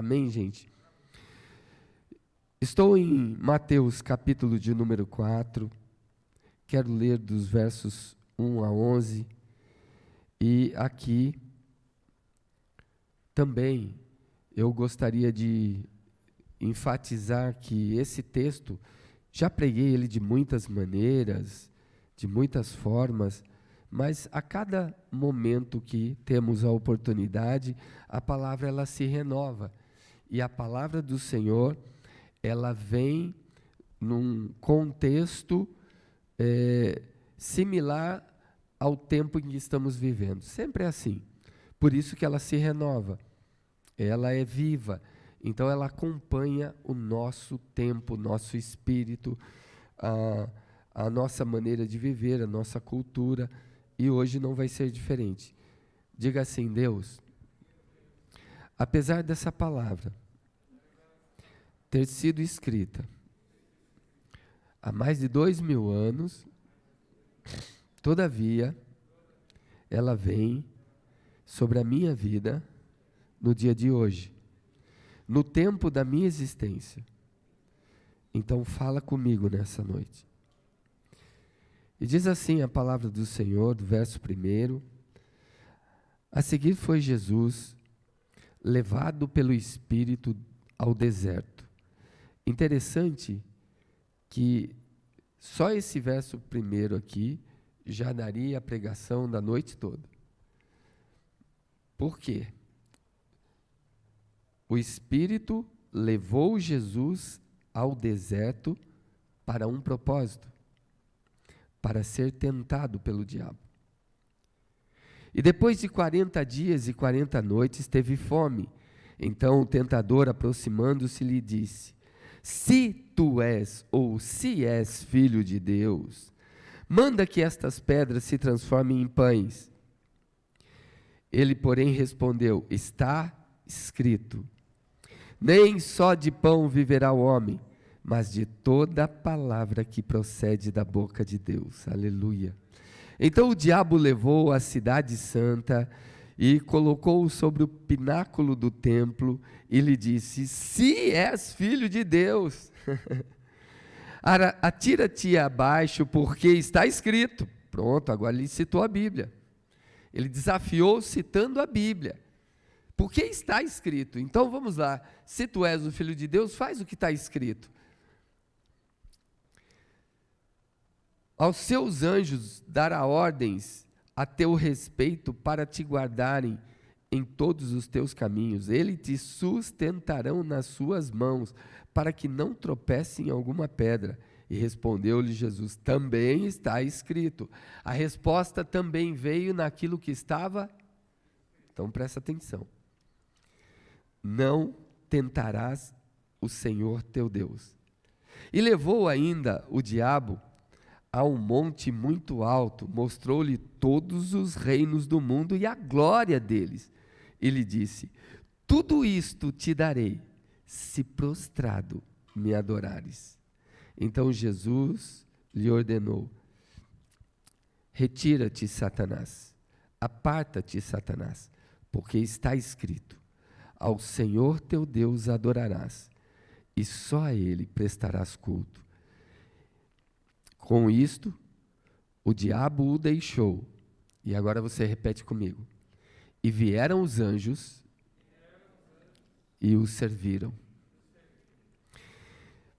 Amém, gente? Estou em Mateus, capítulo de número 4. Quero ler dos versos 1 a 11. E aqui também eu gostaria de enfatizar que esse texto, já preguei ele de muitas maneiras, de muitas formas, mas a cada momento que temos a oportunidade, a palavra ela se renova. E a palavra do Senhor, ela vem num contexto similar ao tempo em que estamos vivendo. Sempre é assim. Por isso que ela se renova. Ela é viva. Então ela acompanha o nosso tempo, o nosso espírito, a nossa maneira de viver, a nossa cultura. E hoje não vai ser diferente. Diga assim: Deus, apesar dessa palavra ter sido escrita há mais de 2000 anos, todavia, ela vem sobre a minha vida no dia de hoje, no tempo da minha existência. Então fala comigo nessa noite. E diz assim a palavra do Senhor, do verso 1. A seguir foi Jesus levado pelo Espírito ao deserto. Interessante que só esse verso 1 aqui já daria a pregação da noite toda. Por quê? O Espírito levou Jesus ao deserto para um propósito, para ser tentado pelo diabo. E depois de 40 dias e 40 noites teve fome. Então o tentador, aproximando-se, lhe disse: se tu és, ou se és filho de Deus, manda que estas pedras se transformem em pães. Ele, porém, respondeu: está escrito, nem só de pão viverá o homem, mas de toda a palavra que procede da boca de Deus. Aleluia. Então o diabo levou a cidade santa e colocou-o sobre o pináculo do templo e lhe disse: se és filho de Deus, atira-te abaixo, porque está escrito. Pronto, agora ele citou a Bíblia. Ele desafiou citando a Bíblia. Porque está escrito. Então vamos lá, se tu és o filho de Deus, faz o que está escrito. Aos seus anjos dará ordens a teu respeito para te guardarem em todos os teus caminhos. Eles te sustentarão nas suas mãos, para que não tropece em alguma pedra. E respondeu-lhe Jesus: também está escrito. A resposta também veio naquilo que estava. Então presta atenção. Não tentarás o Senhor teu Deus. E levou ainda o diabo a um monte muito alto, mostrou-lhe todos os reinos do mundo e a glória deles. E lhe disse: tudo isto te darei, se prostrado me adorares. Então Jesus lhe ordenou: retira-te, Satanás, aparta-te, Satanás, porque está escrito: ao Senhor teu Deus adorarás, e só a Ele prestarás culto. Com isto, o diabo o deixou. E agora você repete comigo. E vieram os anjos e o serviram.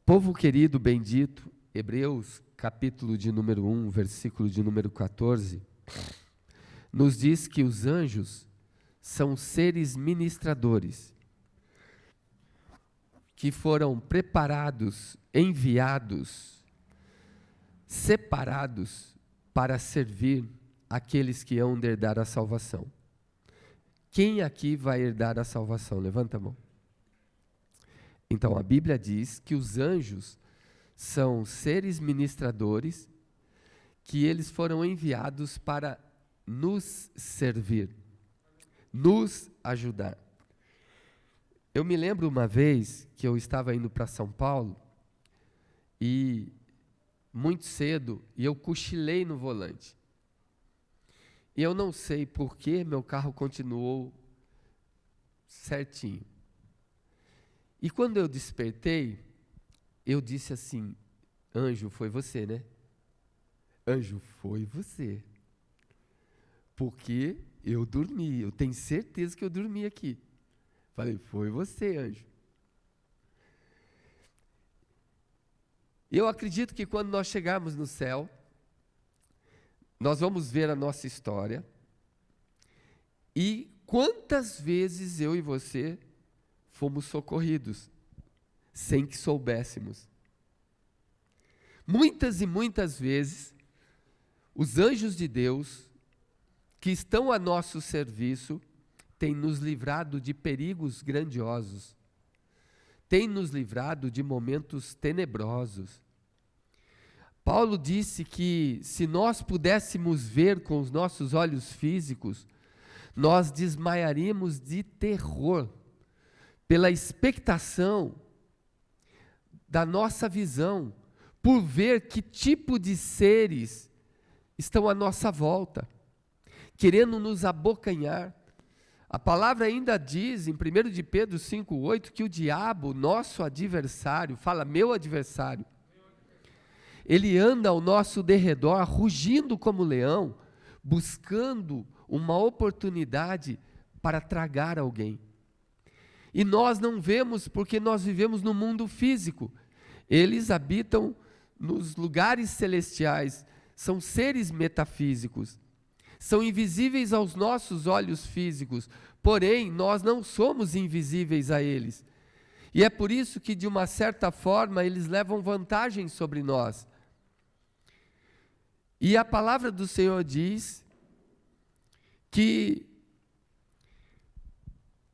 Povo querido, bendito, Hebreus, capítulo de número 1, versículo de número 14, nos diz que os anjos são seres ministradores, que foram preparados, enviados, separados para servir aqueles que hão de herdar a salvação. Quem aqui vai herdar a salvação? Levanta a mão. Então a Bíblia diz que os anjos são seres ministradores, que eles foram enviados para nos servir, nos ajudar. Eu me lembro uma vez que eu estava indo para São Paulo e muito cedo, e eu cochilei no volante. E eu não sei por que meu carro continuou certinho. E quando eu despertei, eu disse assim: anjo, foi você, né? Anjo, foi você. Porque eu dormi, eu tenho certeza que eu dormi aqui. Falei, foi você, anjo. Eu acredito que quando nós chegarmos no céu, nós vamos ver a nossa história. E quantas vezes eu e você fomos socorridos, sem que soubéssemos. Muitas e muitas vezes, os anjos de Deus, que estão a nosso serviço, têm nos livrado de perigos grandiosos, têm nos livrado de momentos tenebrosos. Paulo disse que se nós pudéssemos ver com os nossos olhos físicos, nós desmaiaríamos de terror, pela expectação da nossa visão, por ver que tipo de seres estão à nossa volta, querendo nos abocanhar. A palavra ainda diz, em 1 de Pedro 5,8, que o diabo, nosso adversário, fala meu adversário, ele anda ao nosso derredor, rugindo como leão, buscando uma oportunidade para tragar alguém. E nós não vemos porque nós vivemos no mundo físico. Eles habitam nos lugares celestiais, são seres metafísicos, são invisíveis aos nossos olhos físicos, porém nós não somos invisíveis a eles. E é por isso que, de uma certa forma, eles levam vantagem sobre nós. E a palavra do Senhor diz que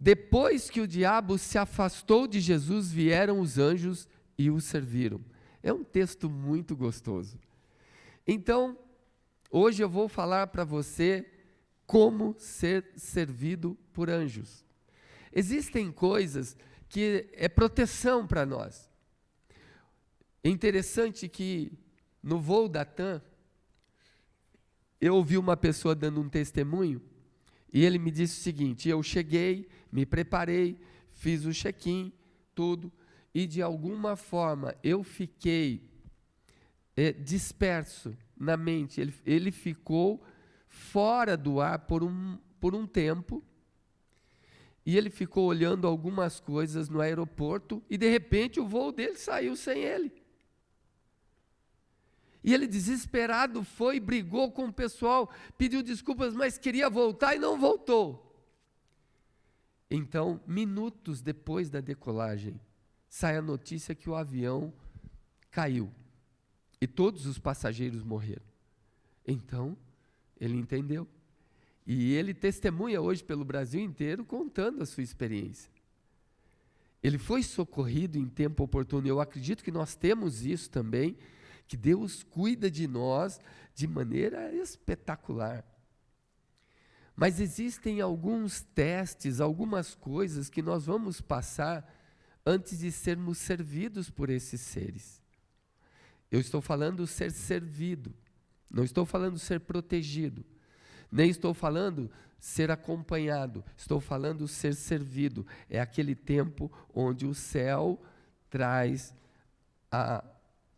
depois que o diabo se afastou de Jesus, vieram os anjos e o serviram. É um texto muito gostoso. Então, hoje eu vou falar para você como ser servido por anjos. Existem coisas que é proteção para nós. É interessante que no voo da TAM, eu ouvi uma pessoa dando um testemunho, e ele me disse o seguinte: eu cheguei, me preparei, fiz o check-in, tudo, e de alguma forma eu fiquei disperso na mente. Ele ficou fora do ar por um tempo, e ele ficou olhando algumas coisas no aeroporto, e de repente o voo dele saiu sem ele. E ele, desesperado, foi, brigou com o pessoal, pediu desculpas, mas queria voltar e não voltou. Então, minutos depois da decolagem, sai a notícia que o avião caiu e todos os passageiros morreram. Então, ele entendeu. E ele testemunha hoje pelo Brasil inteiro, contando a sua experiência. Ele foi socorrido em tempo oportuno. Eu acredito que nós temos isso também, que Deus cuida de nós de maneira espetacular. Mas existem alguns testes, algumas coisas que nós vamos passar antes de sermos servidos por esses seres. Eu estou falando ser servido, não estou falando ser protegido, nem estou falando ser acompanhado, estou falando ser servido. É aquele tempo onde o céu traz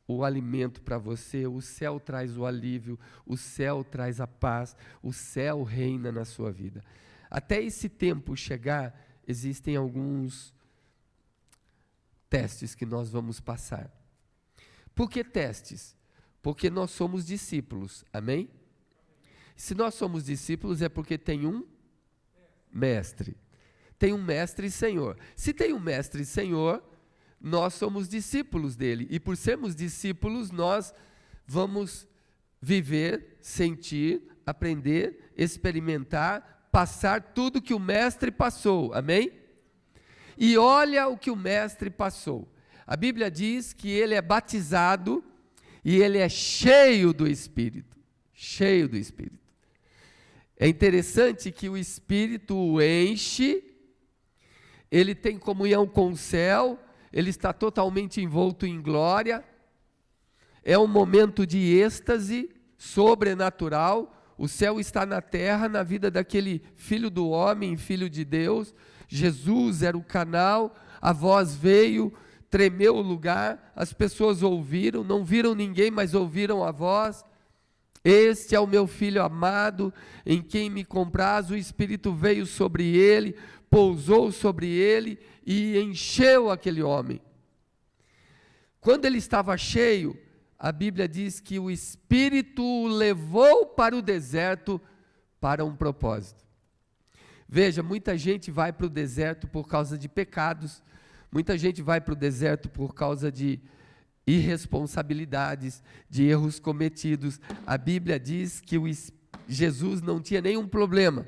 o alimento para você, o céu traz o alívio, o céu traz a paz, o céu reina na sua vida. Até esse tempo chegar, existem alguns testes que nós vamos passar. Por que testes? Porque nós somos discípulos, amém? Se nós somos discípulos é porque tem um mestre. Tem um mestre e Senhor. Se tem um mestre e Senhor, nós somos discípulos dele, e por sermos discípulos, nós vamos viver, sentir, aprender, experimentar, passar tudo que o mestre passou, amém? E olha o que o mestre passou. A Bíblia diz que ele é batizado e ele é cheio do Espírito, cheio do Espírito. É interessante que o Espírito o enche, ele tem comunhão com o céu, ele está totalmente envolto em glória, é um momento de êxtase sobrenatural, o céu está na terra, na vida daquele filho do homem, filho de Deus. Jesus era o canal, a voz veio, tremeu o lugar, as pessoas ouviram, não viram ninguém, mas ouviram a voz. Este é o meu filho amado, em quem me compraz. O Espírito veio sobre ele, pousou sobre ele e encheu aquele homem. Quando ele estava cheio, a Bíblia diz que o Espírito o levou para o deserto para um propósito. Veja, muita gente vai para o deserto por causa de pecados, muita gente vai para o deserto por causa de irresponsabilidades, de erros cometidos. A Bíblia diz que Jesus não tinha nenhum problema.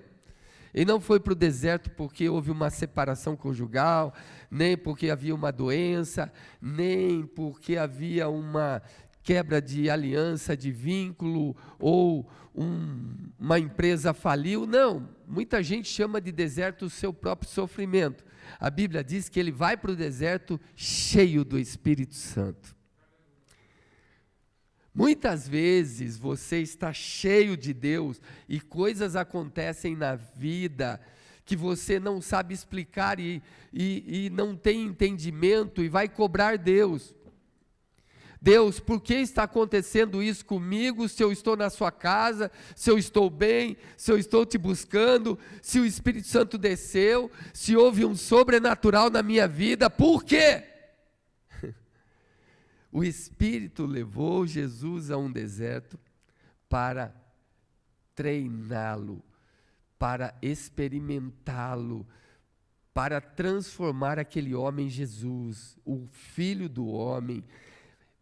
Ele não foi para o deserto porque houve uma separação conjugal, nem porque havia uma doença, nem porque havia uma quebra de aliança, de vínculo, ou uma empresa faliu. Não, muita gente chama de deserto o seu próprio sofrimento. A Bíblia diz que ele vai para o deserto cheio do Espírito Santo. Muitas vezes você está cheio de Deus e coisas acontecem na vida que você não sabe explicar e não tem entendimento e vai cobrar Deus. Deus, por que está acontecendo isso comigo, se eu estou na sua casa, se eu estou bem, se eu estou te buscando, se o Espírito Santo desceu, se houve um sobrenatural na minha vida, por quê? O Espírito levou Jesus a um deserto para treiná-lo, para experimentá-lo, para transformar aquele homem em Jesus, o Filho do homem,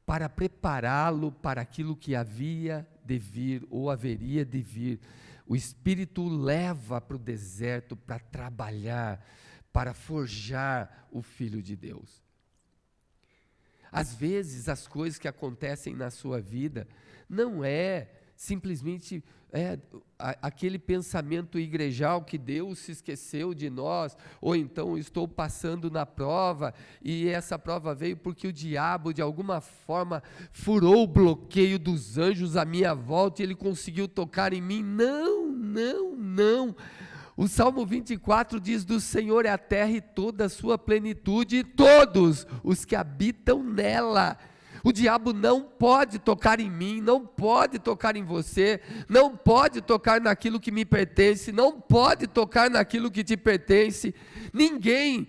para prepará-lo para aquilo que havia de vir ou haveria de vir. O Espírito o leva para o deserto para trabalhar, para forjar o Filho de Deus. Às vezes as coisas que acontecem na sua vida não é simplesmente aquele pensamento igrejal que Deus se esqueceu de nós, ou então estou passando na prova e essa prova veio porque o diabo de alguma forma furou o bloqueio dos anjos à minha volta e ele conseguiu tocar em mim. Não, não, não. O Salmo 24 diz: do Senhor é a terra e toda a sua plenitude, e todos os que habitam nela. O diabo não pode tocar em mim, não pode tocar em você, não pode tocar naquilo que me pertence, não pode tocar naquilo que te pertence. Ninguém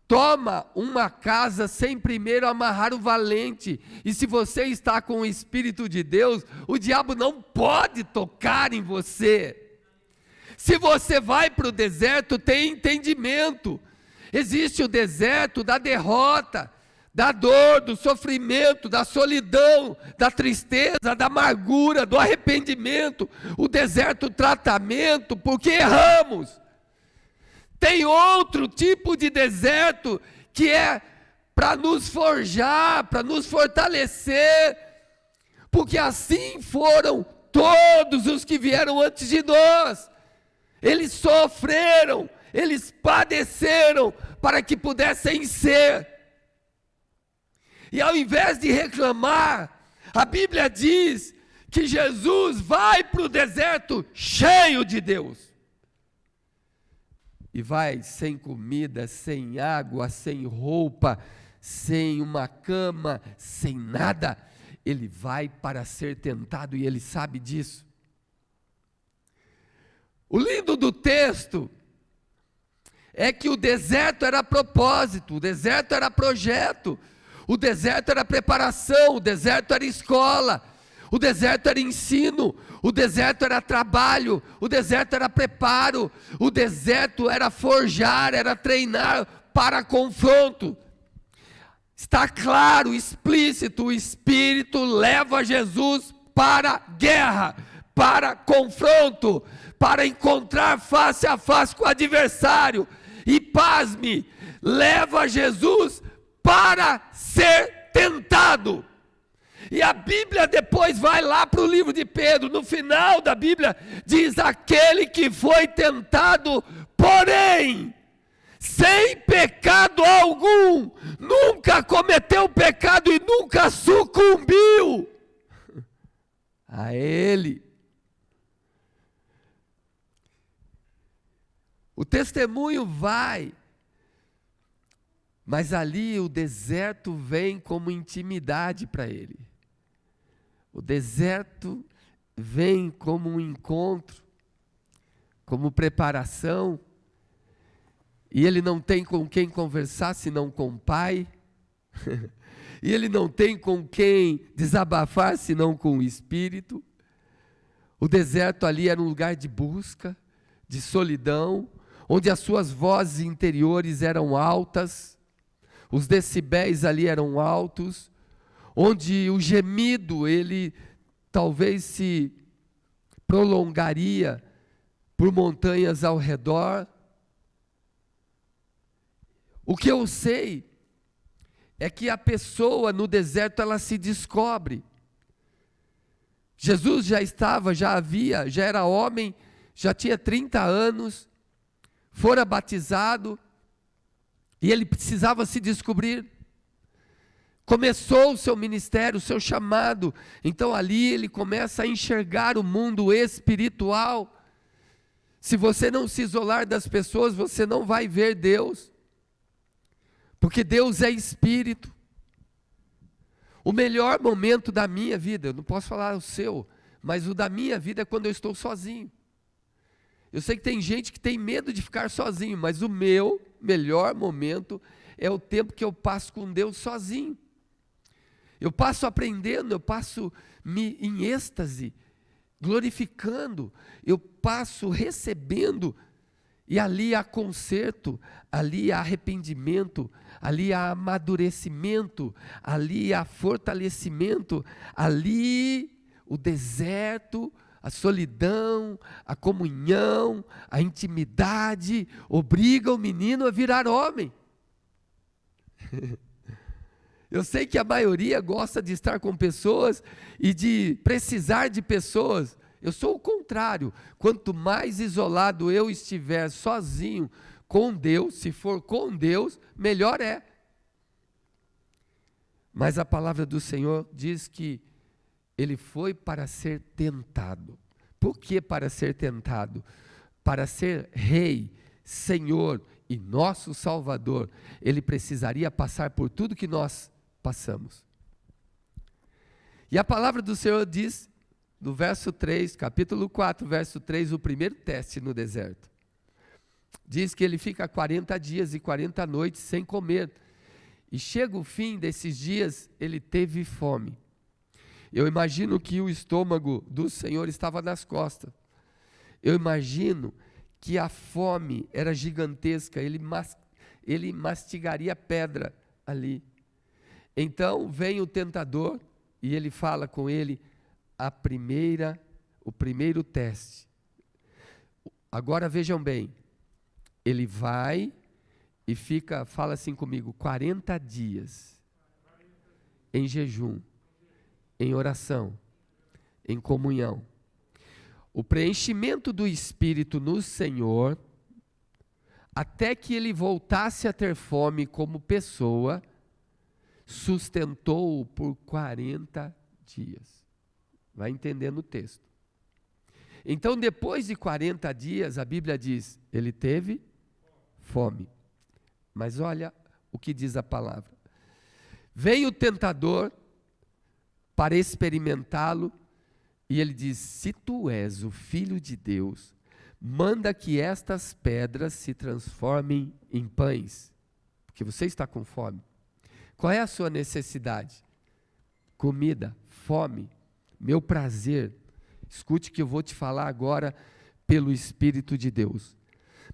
toma uma casa sem primeiro amarrar o valente. E se você está com o Espírito de Deus, o diabo não pode tocar em você. Se você vai para o deserto, tem entendimento. Existe o deserto da derrota, da dor, do sofrimento, da solidão, da tristeza, da amargura, do arrependimento. O deserto tratamento, porque erramos. Tem outro tipo de deserto que é para nos forjar, para nos fortalecer, porque assim foram todos os que vieram antes de nós. Eles sofreram, eles padeceram para que pudessem ser. E ao invés de reclamar, a Bíblia diz que Jesus vai para o deserto cheio de Deus. E vai sem comida, sem água, sem roupa, sem uma cama, sem nada. Ele vai para ser tentado e ele sabe disso. O lindo do texto é que o deserto era propósito, o deserto era projeto, o deserto era preparação, o deserto era escola, o deserto era ensino, o deserto era trabalho, o deserto era preparo, o deserto era forjar, era treinar para confronto. Está claro, explícito, o Espírito leva Jesus para a guerra, para confronto, para encontrar face a face com o adversário. E pasme, leva Jesus para ser tentado. E a Bíblia depois vai lá para o livro de Pedro, no final da Bíblia, diz: aquele que foi tentado, porém, sem pecado algum, nunca cometeu pecado e nunca sucumbiu a ele. O testemunho vai Mas ali o deserto vem como intimidade para ele. O deserto vem como um encontro, como preparação. E ele não tem com quem conversar senão com o Pai. E ele não tem com quem desabafar senão com o Espírito. O deserto ali era um lugar de busca, de solidão, onde as suas vozes interiores eram altas, os decibéis ali eram altos, onde o gemido ele talvez se prolongaria por montanhas ao redor. O que eu sei é que a pessoa no deserto ela se descobre. Jesus já era homem, já tinha 30 anos, fora batizado, e ele precisava se descobrir. Começou o seu ministério, o seu chamado, então ali ele começa a enxergar o mundo espiritual. Se você não se isolar das pessoas, você não vai ver Deus, porque Deus é espírito. O melhor momento da minha vida, eu não posso falar o seu, mas o da minha vida é quando eu estou sozinho. Eu sei que tem gente que tem medo de ficar sozinho, mas o meu melhor momento é o tempo que eu passo com Deus sozinho. Eu passo aprendendo, eu passo em êxtase, glorificando, eu passo recebendo, e ali há conserto, ali há arrependimento, ali há amadurecimento, ali há fortalecimento, ali o deserto, a solidão, a comunhão, a intimidade, obriga o menino a virar homem. Eu sei que a maioria gosta de estar com pessoas e de precisar de pessoas. Eu sou o contrário. Quanto mais isolado eu estiver sozinho com Deus, se for com Deus, melhor é. Mas a palavra do Senhor diz que ele foi para ser tentado. Por que para ser tentado? Para ser rei, Senhor e nosso Salvador, ele precisaria passar por tudo que nós passamos. E a palavra do Senhor diz, no verso 3, capítulo 4, verso 3, o primeiro teste no deserto. Diz que ele fica 40 dias e 40 noites sem comer. E chega o fim desses dias, ele teve fome. Eu imagino que o estômago do Senhor estava nas costas. Eu imagino que a fome era gigantesca, ele mastigaria pedra ali. Então vem o tentador e ele fala com ele o primeiro teste. Agora vejam bem, ele vai e fala assim comigo, 40 dias em jejum, em oração, em comunhão. O preenchimento do Espírito no Senhor, até que ele voltasse a ter fome como pessoa, sustentou-o por 40 dias. Vai entendendo o texto. Então, depois de 40 dias, a Bíblia diz, ele teve fome. Mas olha o que diz a palavra. Vem o tentador para experimentá-lo, e ele diz, se tu és o Filho de Deus, manda que estas pedras se transformem em pães, porque você está com fome. Qual é a sua necessidade? Comida, fome, meu prazer. Escute que eu vou te falar agora pelo Espírito de Deus.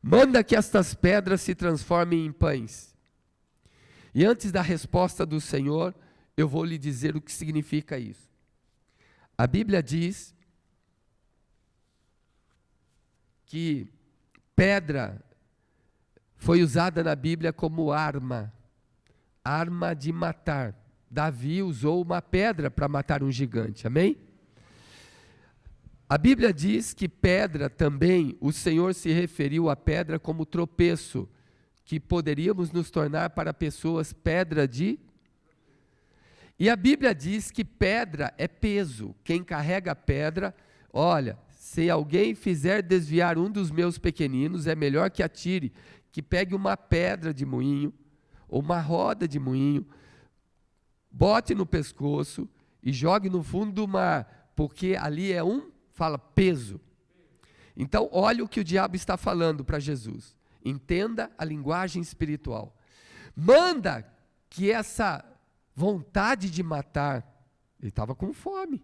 Manda que estas pedras se transformem em pães. E antes da resposta do Senhor, eu vou lhe dizer o que significa isso. A Bíblia diz que pedra foi usada na Bíblia como arma de matar. Davi usou uma pedra para matar um gigante, amém? A Bíblia diz que pedra também, o Senhor se referiu à pedra como tropeço, que poderíamos nos tornar para pessoas pedra de... E a Bíblia diz que pedra é peso. Quem carrega pedra, olha, se alguém fizer desviar um dos meus pequeninos, é melhor que atire, que pegue uma pedra de moinho, ou uma roda de moinho, bote no pescoço e jogue no fundo do mar, porque ali é peso. Então, olha o que o diabo está falando para Jesus. Entenda a linguagem espiritual. Manda que essa vontade de matar, ele estava com fome.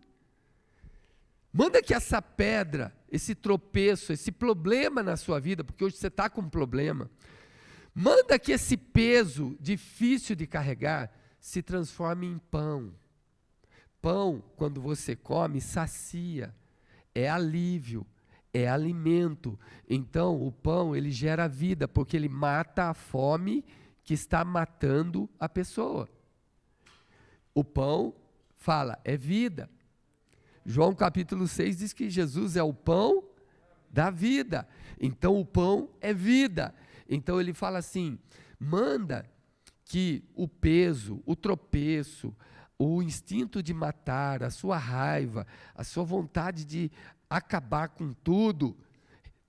Manda que essa pedra, esse tropeço, esse problema na sua vida, porque hoje você está com um problema, manda que esse peso difícil de carregar se transforme em pão. Pão, quando você come, sacia, é alívio, é alimento. Então, o pão, ele gera vida, porque ele mata a fome que está matando a pessoa. O pão, fala, é vida. João capítulo 6 diz que Jesus é o pão da vida. Então, o pão é vida. Então, ele fala assim, manda que o peso, o tropeço, o instinto de matar, a sua raiva, a sua vontade de acabar com tudo,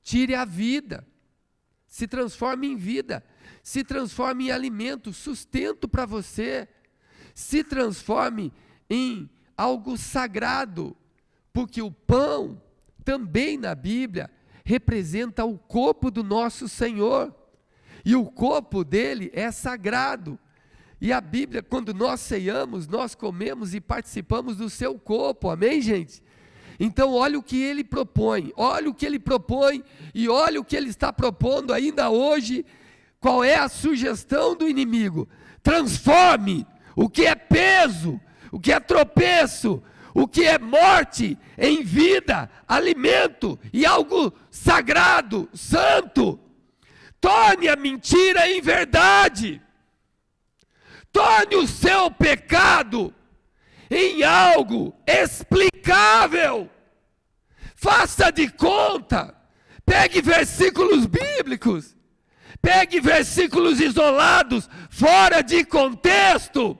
tire a vida, se transforme em vida, se transforme em alimento, sustento para você, se transforme em algo sagrado, porque o pão, também na Bíblia, representa o corpo do nosso Senhor, e o corpo dele é sagrado. E a Bíblia, quando nós ceiamos, nós comemos e participamos do seu corpo, amém, gente? Então, olha o que ele propõe, e olha o que ele está propondo ainda hoje. Qual é a sugestão do inimigo? Transforme o que é peso, o que é tropeço, o que é morte em vida, alimento e algo sagrado, santo. Torne a mentira em verdade. Torne o seu pecado em algo explicável. Faça de conta. Pegue versículos bíblicos. Pegue versículos isolados, fora de contexto,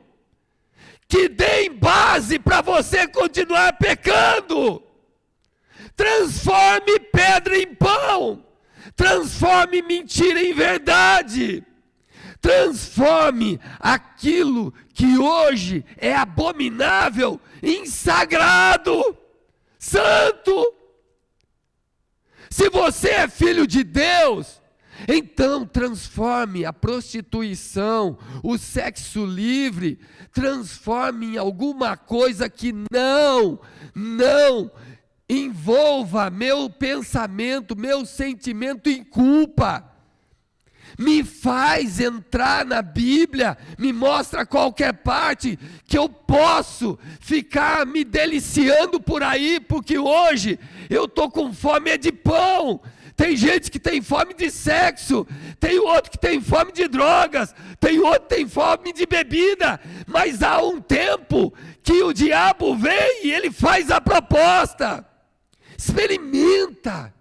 que deem base para você continuar pecando. Transforme pedra em pão. Transforme mentira em verdade. Transforme aquilo que hoje é abominável em sagrado, santo. Se você é filho de Deus, então transforme a prostituição, o sexo livre, transforme em alguma coisa que não envolva meu pensamento, meu sentimento em culpa. Me faz entrar na Bíblia, me mostra qualquer parte que eu posso ficar me deliciando por aí, porque hoje eu estou com fome de pão. Tem gente que tem fome de sexo, tem outro que tem fome de drogas, tem outro que tem fome de bebida, mas há um tempo que o diabo vem e ele faz a proposta. Experimenta.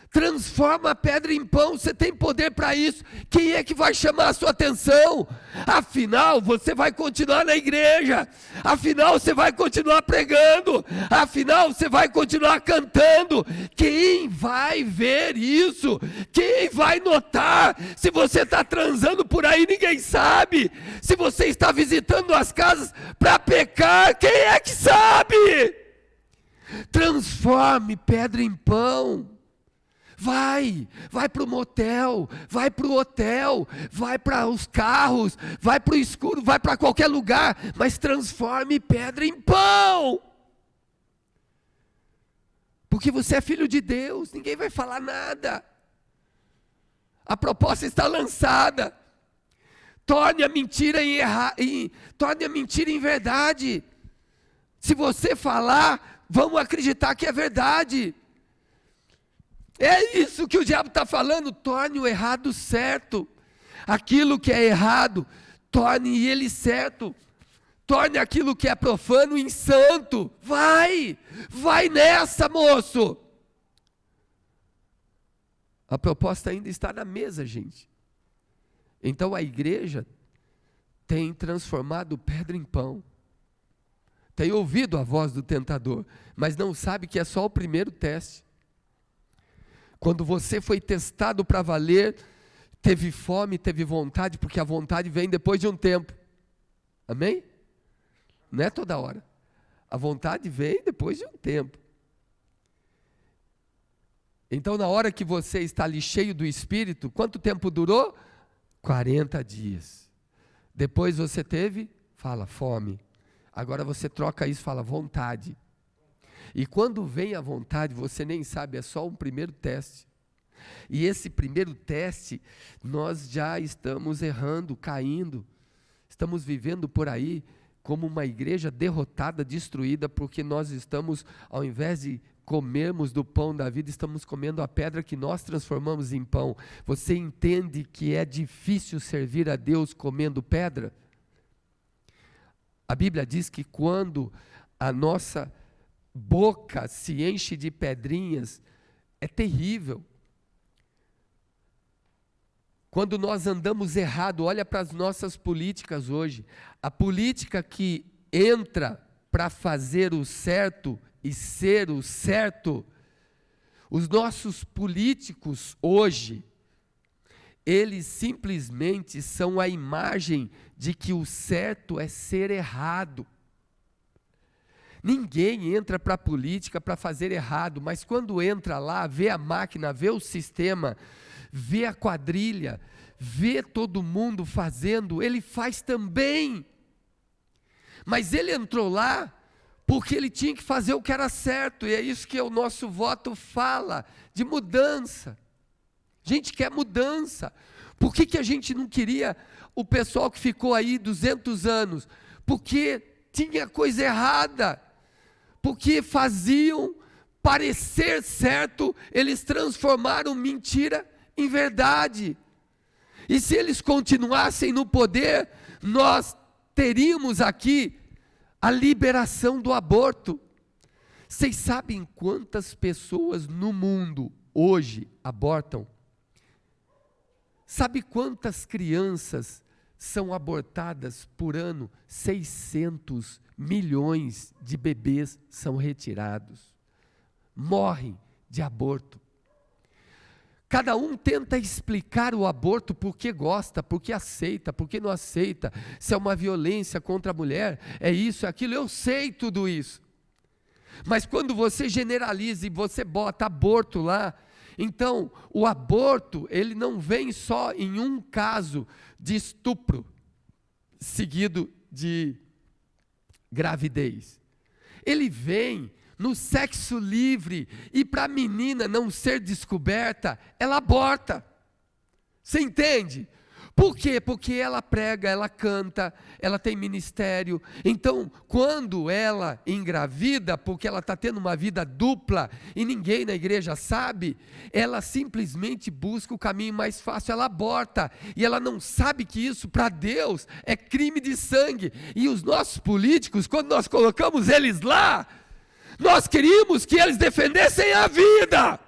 Transforma a pedra em pão, você tem poder para isso. Quem é que vai chamar a sua atenção? Afinal, você vai continuar na igreja. Afinal, você vai continuar pregando. Afinal, você vai continuar cantando. Quem vai ver isso? Quem vai notar? Se você está transando por aí, ninguém sabe. Se você está visitando as casas para pecar, quem é que sabe? Transforme pedra em pão. Vai para o motel, vai para o hotel, vai para os carros, vai para o escuro, vai para qualquer lugar, mas transforme pedra em pão. Porque você é filho de Deus, ninguém vai falar nada. A proposta está lançada. Torne a mentira em verdade. Se você falar, vamos acreditar que é verdade. É isso que o diabo está falando. Torne o errado certo. Aquilo que é errado, torne ele certo. Torne aquilo que é profano em santo. Vai nessa, moço. A proposta ainda está na mesa, gente. Então a igreja tem transformado pedra em pão. Tem ouvido a voz do tentador, mas não sabe que é só o primeiro teste. Quando você foi testado para valer, teve fome, teve vontade, porque a vontade vem depois de um tempo. Amém? Não é toda hora. A vontade vem depois de um tempo. Então, na hora que você está ali cheio do Espírito, quanto tempo durou? 40 dias. Depois você teve, fala, fome. Agora você troca isso, fala, vontade. E quando vem a vontade, você nem sabe, é só um primeiro teste. E esse primeiro teste, nós já estamos errando, caindo. Estamos vivendo por aí como uma igreja derrotada, destruída, porque nós estamos, ao invés de comermos do pão da vida, estamos comendo a pedra que nós transformamos em pão. Você entende que é difícil servir a Deus comendo pedra? A Bíblia diz que quando a nossa boca se enche de pedrinhas, é terrível. Quando nós andamos errado, olha para as nossas políticas hoje. A política que entra para fazer o certo e ser o certo, os nossos políticos hoje, eles simplesmente são a imagem de que o certo é ser errado. Ninguém entra para a política para fazer errado, mas quando entra lá, vê a máquina, vê o sistema, vê a quadrilha, vê todo mundo fazendo, ele faz também. Mas ele entrou lá porque ele tinha que fazer o que era certo, e é isso que o nosso voto fala, de mudança. A gente quer mudança. Por que a gente não queria o pessoal que ficou aí 200 anos? Porque tinha coisa errada. Porque faziam parecer certo, eles transformaram mentira em verdade. E se eles continuassem no poder, nós teríamos aqui a liberação do aborto. Vocês sabem quantas pessoas no mundo hoje abortam? Sabe quantas crianças são abortadas por ano? 600 milhões de bebês são retirados. Morrem de aborto. Cada um tenta explicar o aborto porque gosta, porque aceita, porque não aceita, se é uma violência contra a mulher, é isso, é aquilo, eu sei tudo isso. Mas quando você generaliza e você bota aborto lá, então o aborto, ele não vem só em um caso de estupro, seguido de gravidez. Ele vem no sexo livre, e para a menina não ser descoberta, ela aborta. Você entende? Por quê? Porque ela prega, ela canta, ela tem ministério. Então, quando ela engravida, porque ela está tendo uma vida dupla, e ninguém na igreja sabe, ela simplesmente busca o caminho mais fácil, ela aborta. E ela não sabe que isso, para Deus, é crime de sangue. E os nossos políticos, quando nós colocamos eles lá, nós queríamos que eles defendessem a vida.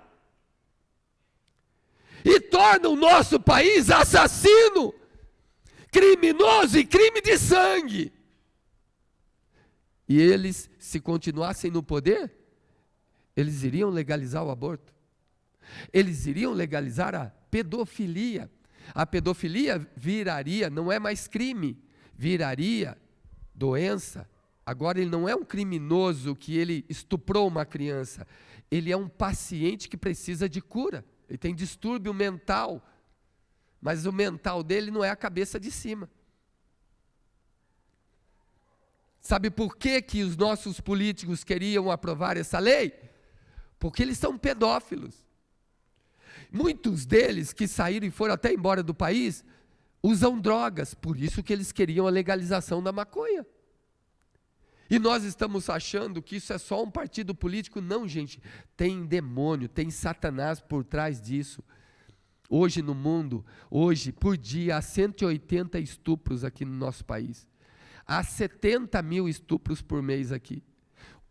E tornam o nosso país assassino, criminoso e crime de sangue. E eles, se continuassem no poder, eles iriam legalizar o aborto. Eles iriam legalizar a pedofilia. A pedofilia viraria, não é mais crime, viraria doença. Agora ele não é um criminoso que ele estuprou uma criança, ele é um paciente que precisa de cura, ele tem distúrbio mental, mas o mental dele não é a cabeça de cima. Sabe por que os nossos políticos queriam aprovar essa lei? Porque eles são pedófilos. Muitos deles que saíram e foram até embora do país, usam drogas, por isso que eles queriam a legalização da maconha. E nós estamos achando que isso é só um partido político. Não, gente, tem demônio, tem Satanás por trás disso. Hoje no mundo, hoje por dia, há 180 estupros aqui no nosso país. Há 70 mil estupros por mês aqui.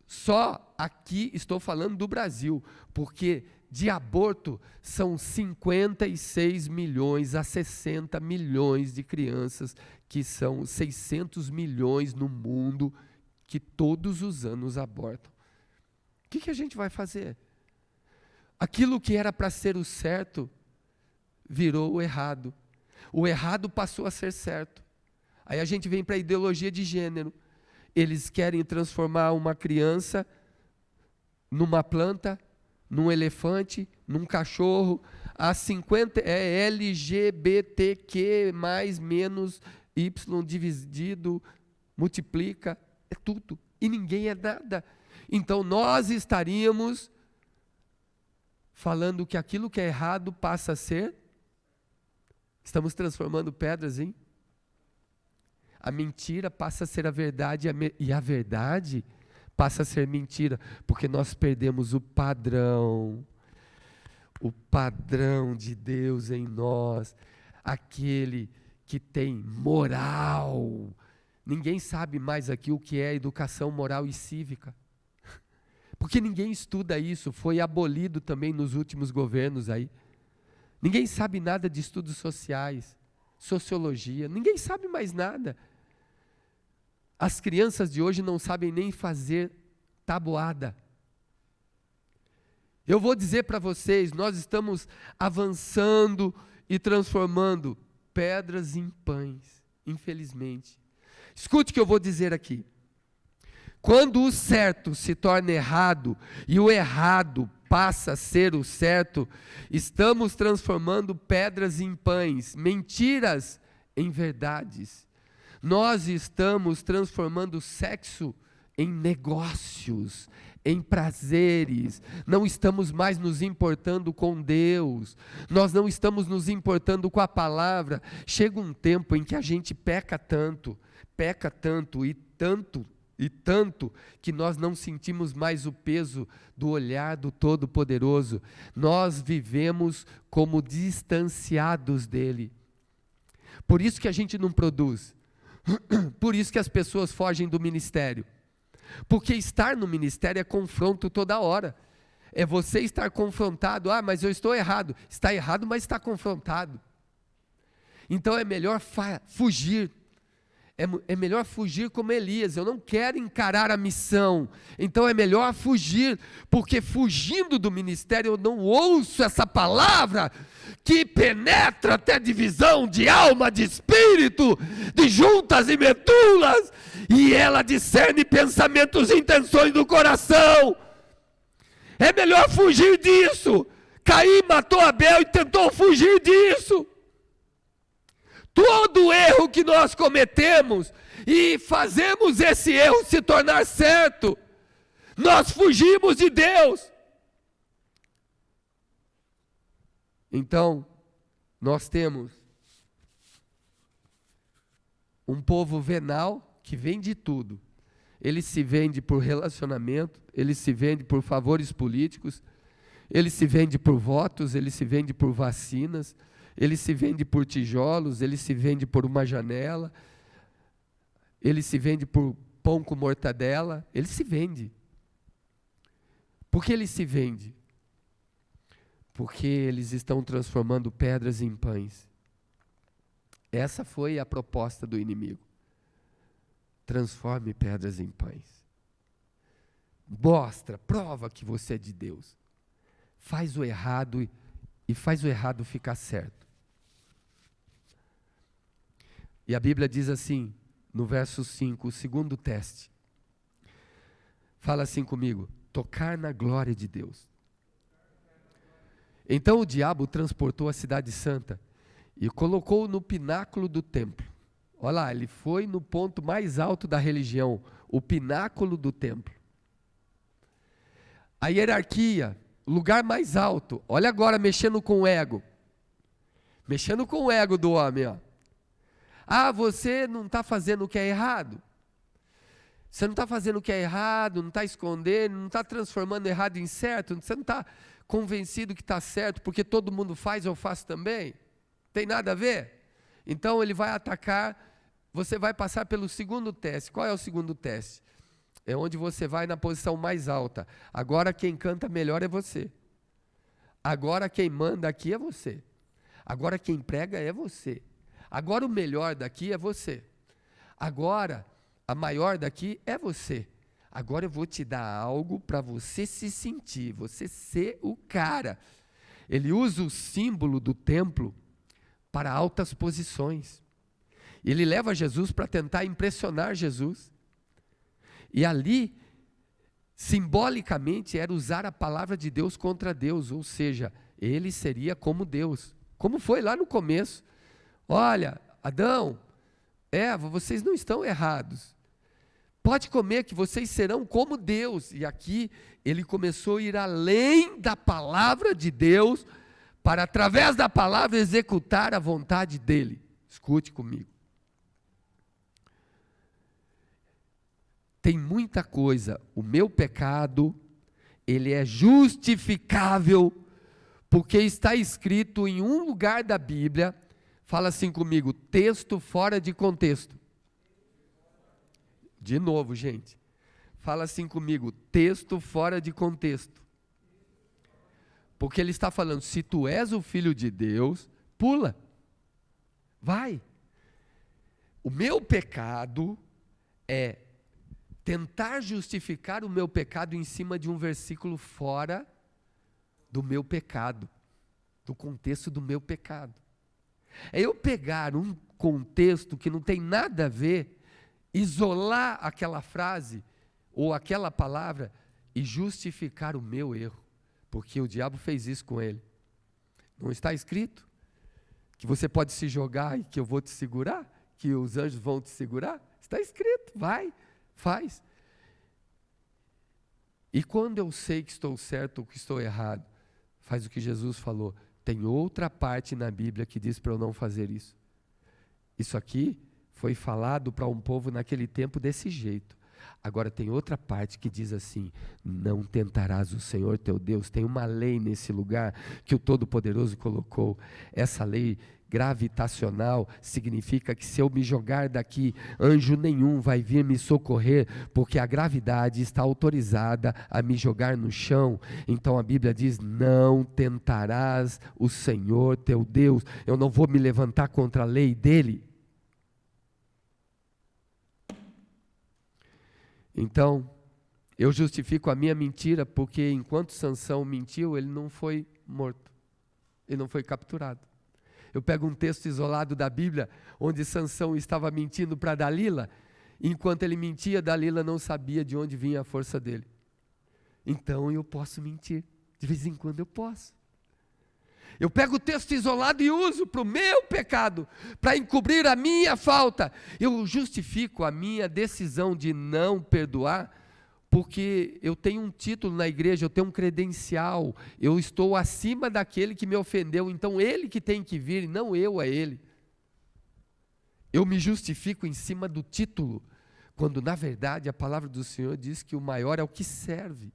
Só aqui estou falando do Brasil, porque de aborto são 56 milhões a 60 milhões de crianças, que são 600 milhões no mundo, que todos os anos abortam. O que a gente vai fazer? Aquilo que era para ser o certo, virou o errado. O errado passou a ser certo. Aí a gente vem para a ideologia de gênero. Eles querem transformar uma criança numa planta, num elefante, num cachorro. A 50 é LGBTQ mais menos Y dividido, multiplica, é tudo. E ninguém é nada. Então nós estaríamos falando que aquilo que é errado passa a ser. Estamos transformando pedras em. A mentira passa a ser a verdade e a verdade passa a ser mentira, porque nós perdemos o padrão de Deus em nós, aquele que tem moral. Ninguém sabe mais aqui o que é educação moral e cívica, porque ninguém estuda isso, foi abolido também nos últimos governos aí. Ninguém sabe nada de estudos sociais, sociologia, ninguém sabe mais nada. As crianças de hoje não sabem nem fazer tabuada. Eu vou dizer para vocês, nós estamos avançando e transformando pedras em pães, infelizmente. Escute o que eu vou dizer aqui. Quando o certo se torna errado e o errado passa a ser o certo, estamos transformando pedras em pães, mentiras em verdades. Nós estamos transformando sexo em negócios, em prazeres. Não estamos mais nos importando com Deus. Nós não estamos nos importando com a palavra. Chega um tempo em que a gente peca tanto e tanto, que nós não sentimos mais o peso do olhar do Todo-Poderoso. Nós vivemos como distanciados dele. Por isso que a gente não produz. Por isso que as pessoas fogem do ministério. Porque estar no ministério é confronto toda hora. É você estar confrontado. Ah, mas eu estou errado. Está errado, mas está confrontado. Então é melhor fugir. É melhor fugir como Elias. Eu não quero encarar a missão. Então é melhor fugir. Porque fugindo do ministério eu não ouço essa palavra que penetra até divisão de alma, de espírito, de juntas e medulas. E ela discerne pensamentos e intenções do coração. É melhor fugir disso. Caim matou Abel e tentou fugir disso. Todo erro que nós cometemos e fazemos esse erro se tornar certo, nós fugimos de Deus. Então, nós temos um povo venal que vende tudo. Ele se vende por relacionamento, ele se vende por favores políticos, ele se vende por votos, ele se vende por vacinas, ele se vende por tijolos, ele se vende por uma janela, ele se vende por pão com mortadela, ele se vende. Por que ele se vende? Porque eles estão transformando pedras em pães. Essa foi a proposta do inimigo. Transforme pedras em pães. Mostra, prova que você é de Deus. Faz o errado e faz o errado ficar certo. E a Bíblia diz assim, no verso 5, o segundo teste. Fala assim comigo, tocar na glória de Deus. Então o diabo transportou a cidade santa e colocou no pináculo do templo. Olha lá, ele foi no ponto mais alto da religião, o pináculo do templo. A hierarquia, o lugar mais alto. Olha agora mexendo com o ego. Mexendo com o ego do homem, ó. Ah, você não está fazendo o que é errado. Você não está fazendo o que é errado, não está escondendo, não está transformando errado em certo. Você não está convencido que está certo, porque todo mundo faz, eu faço também. Tem nada a ver? Então ele vai atacar, você vai passar pelo segundo teste. Qual é o segundo teste? É onde você vai na posição mais alta. Agora quem canta melhor é você. Agora quem manda aqui é você. Agora quem prega é você. Agora o melhor daqui é você. Agora a maior daqui é você. Agora eu vou te dar algo para você se sentir, você ser o cara. ele usa o símbolo do templo para altas posições. Ele leva Jesus para tentar impressionar Jesus. E ali, simbolicamente, era usar a palavra de Deus contra Deus, ou seja, ele seria como Deus. Como foi lá no começo. Olha, Adão, Eva, vocês não estão errados. Pode comer que vocês serão como Deus. E aqui ele começou a ir além da palavra de Deus, para através da palavra executar a vontade dele. Escute comigo. Tem muita coisa. O meu pecado, ele é justificável, porque está escrito em um lugar da Bíblia, fala assim comigo, texto fora de contexto. De novo, gente. Fala assim comigo, texto fora de contexto. Porque ele está falando, se tu és o filho de Deus, pula. Vai. O meu pecado é tentar justificar o meu pecado em cima de um versículo fora do meu pecado, do contexto do meu pecado. É eu pegar um contexto que não tem nada a ver, isolar aquela frase ou aquela palavra e justificar o meu erro, porque o diabo fez isso com ele. Não está escrito que você pode se jogar e que eu vou te segurar, que os anjos vão te segurar? Está escrito, vai, faz. E quando eu sei que estou certo ou que estou errado, faz o que Jesus falou. Tem outra parte na Bíblia que diz para eu não fazer isso. Isso aqui foi falado para um povo naquele tempo desse jeito. Agora tem outra parte que diz assim, não tentarás o Senhor teu Deus. Tem uma lei nesse lugar que o Todo-Poderoso colocou. Essa lei gravitacional significa que se eu me jogar daqui, anjo nenhum vai vir me socorrer, porque a gravidade está autorizada a me jogar no chão. Então a Bíblia diz, não tentarás o Senhor teu Deus. Eu não vou me levantar contra a lei dele. Então, eu justifico a minha mentira, porque enquanto Sansão mentiu, ele não foi morto, ele não foi capturado. Eu pego um texto isolado da Bíblia, onde Sansão estava mentindo para Dalila, enquanto ele mentia, Dalila não sabia de onde vinha a força dele. Então eu posso mentir, de vez em quando eu posso. Eu pego o texto isolado e uso para o meu pecado, para encobrir a minha falta. Eu justifico a minha decisão de não perdoar, porque eu tenho um título na igreja, eu tenho um credencial, eu estou acima daquele que me ofendeu, então ele que tem que vir, não eu a ele. Eu me justifico em cima do título, quando na verdade a palavra do Senhor diz que o maior é o que serve.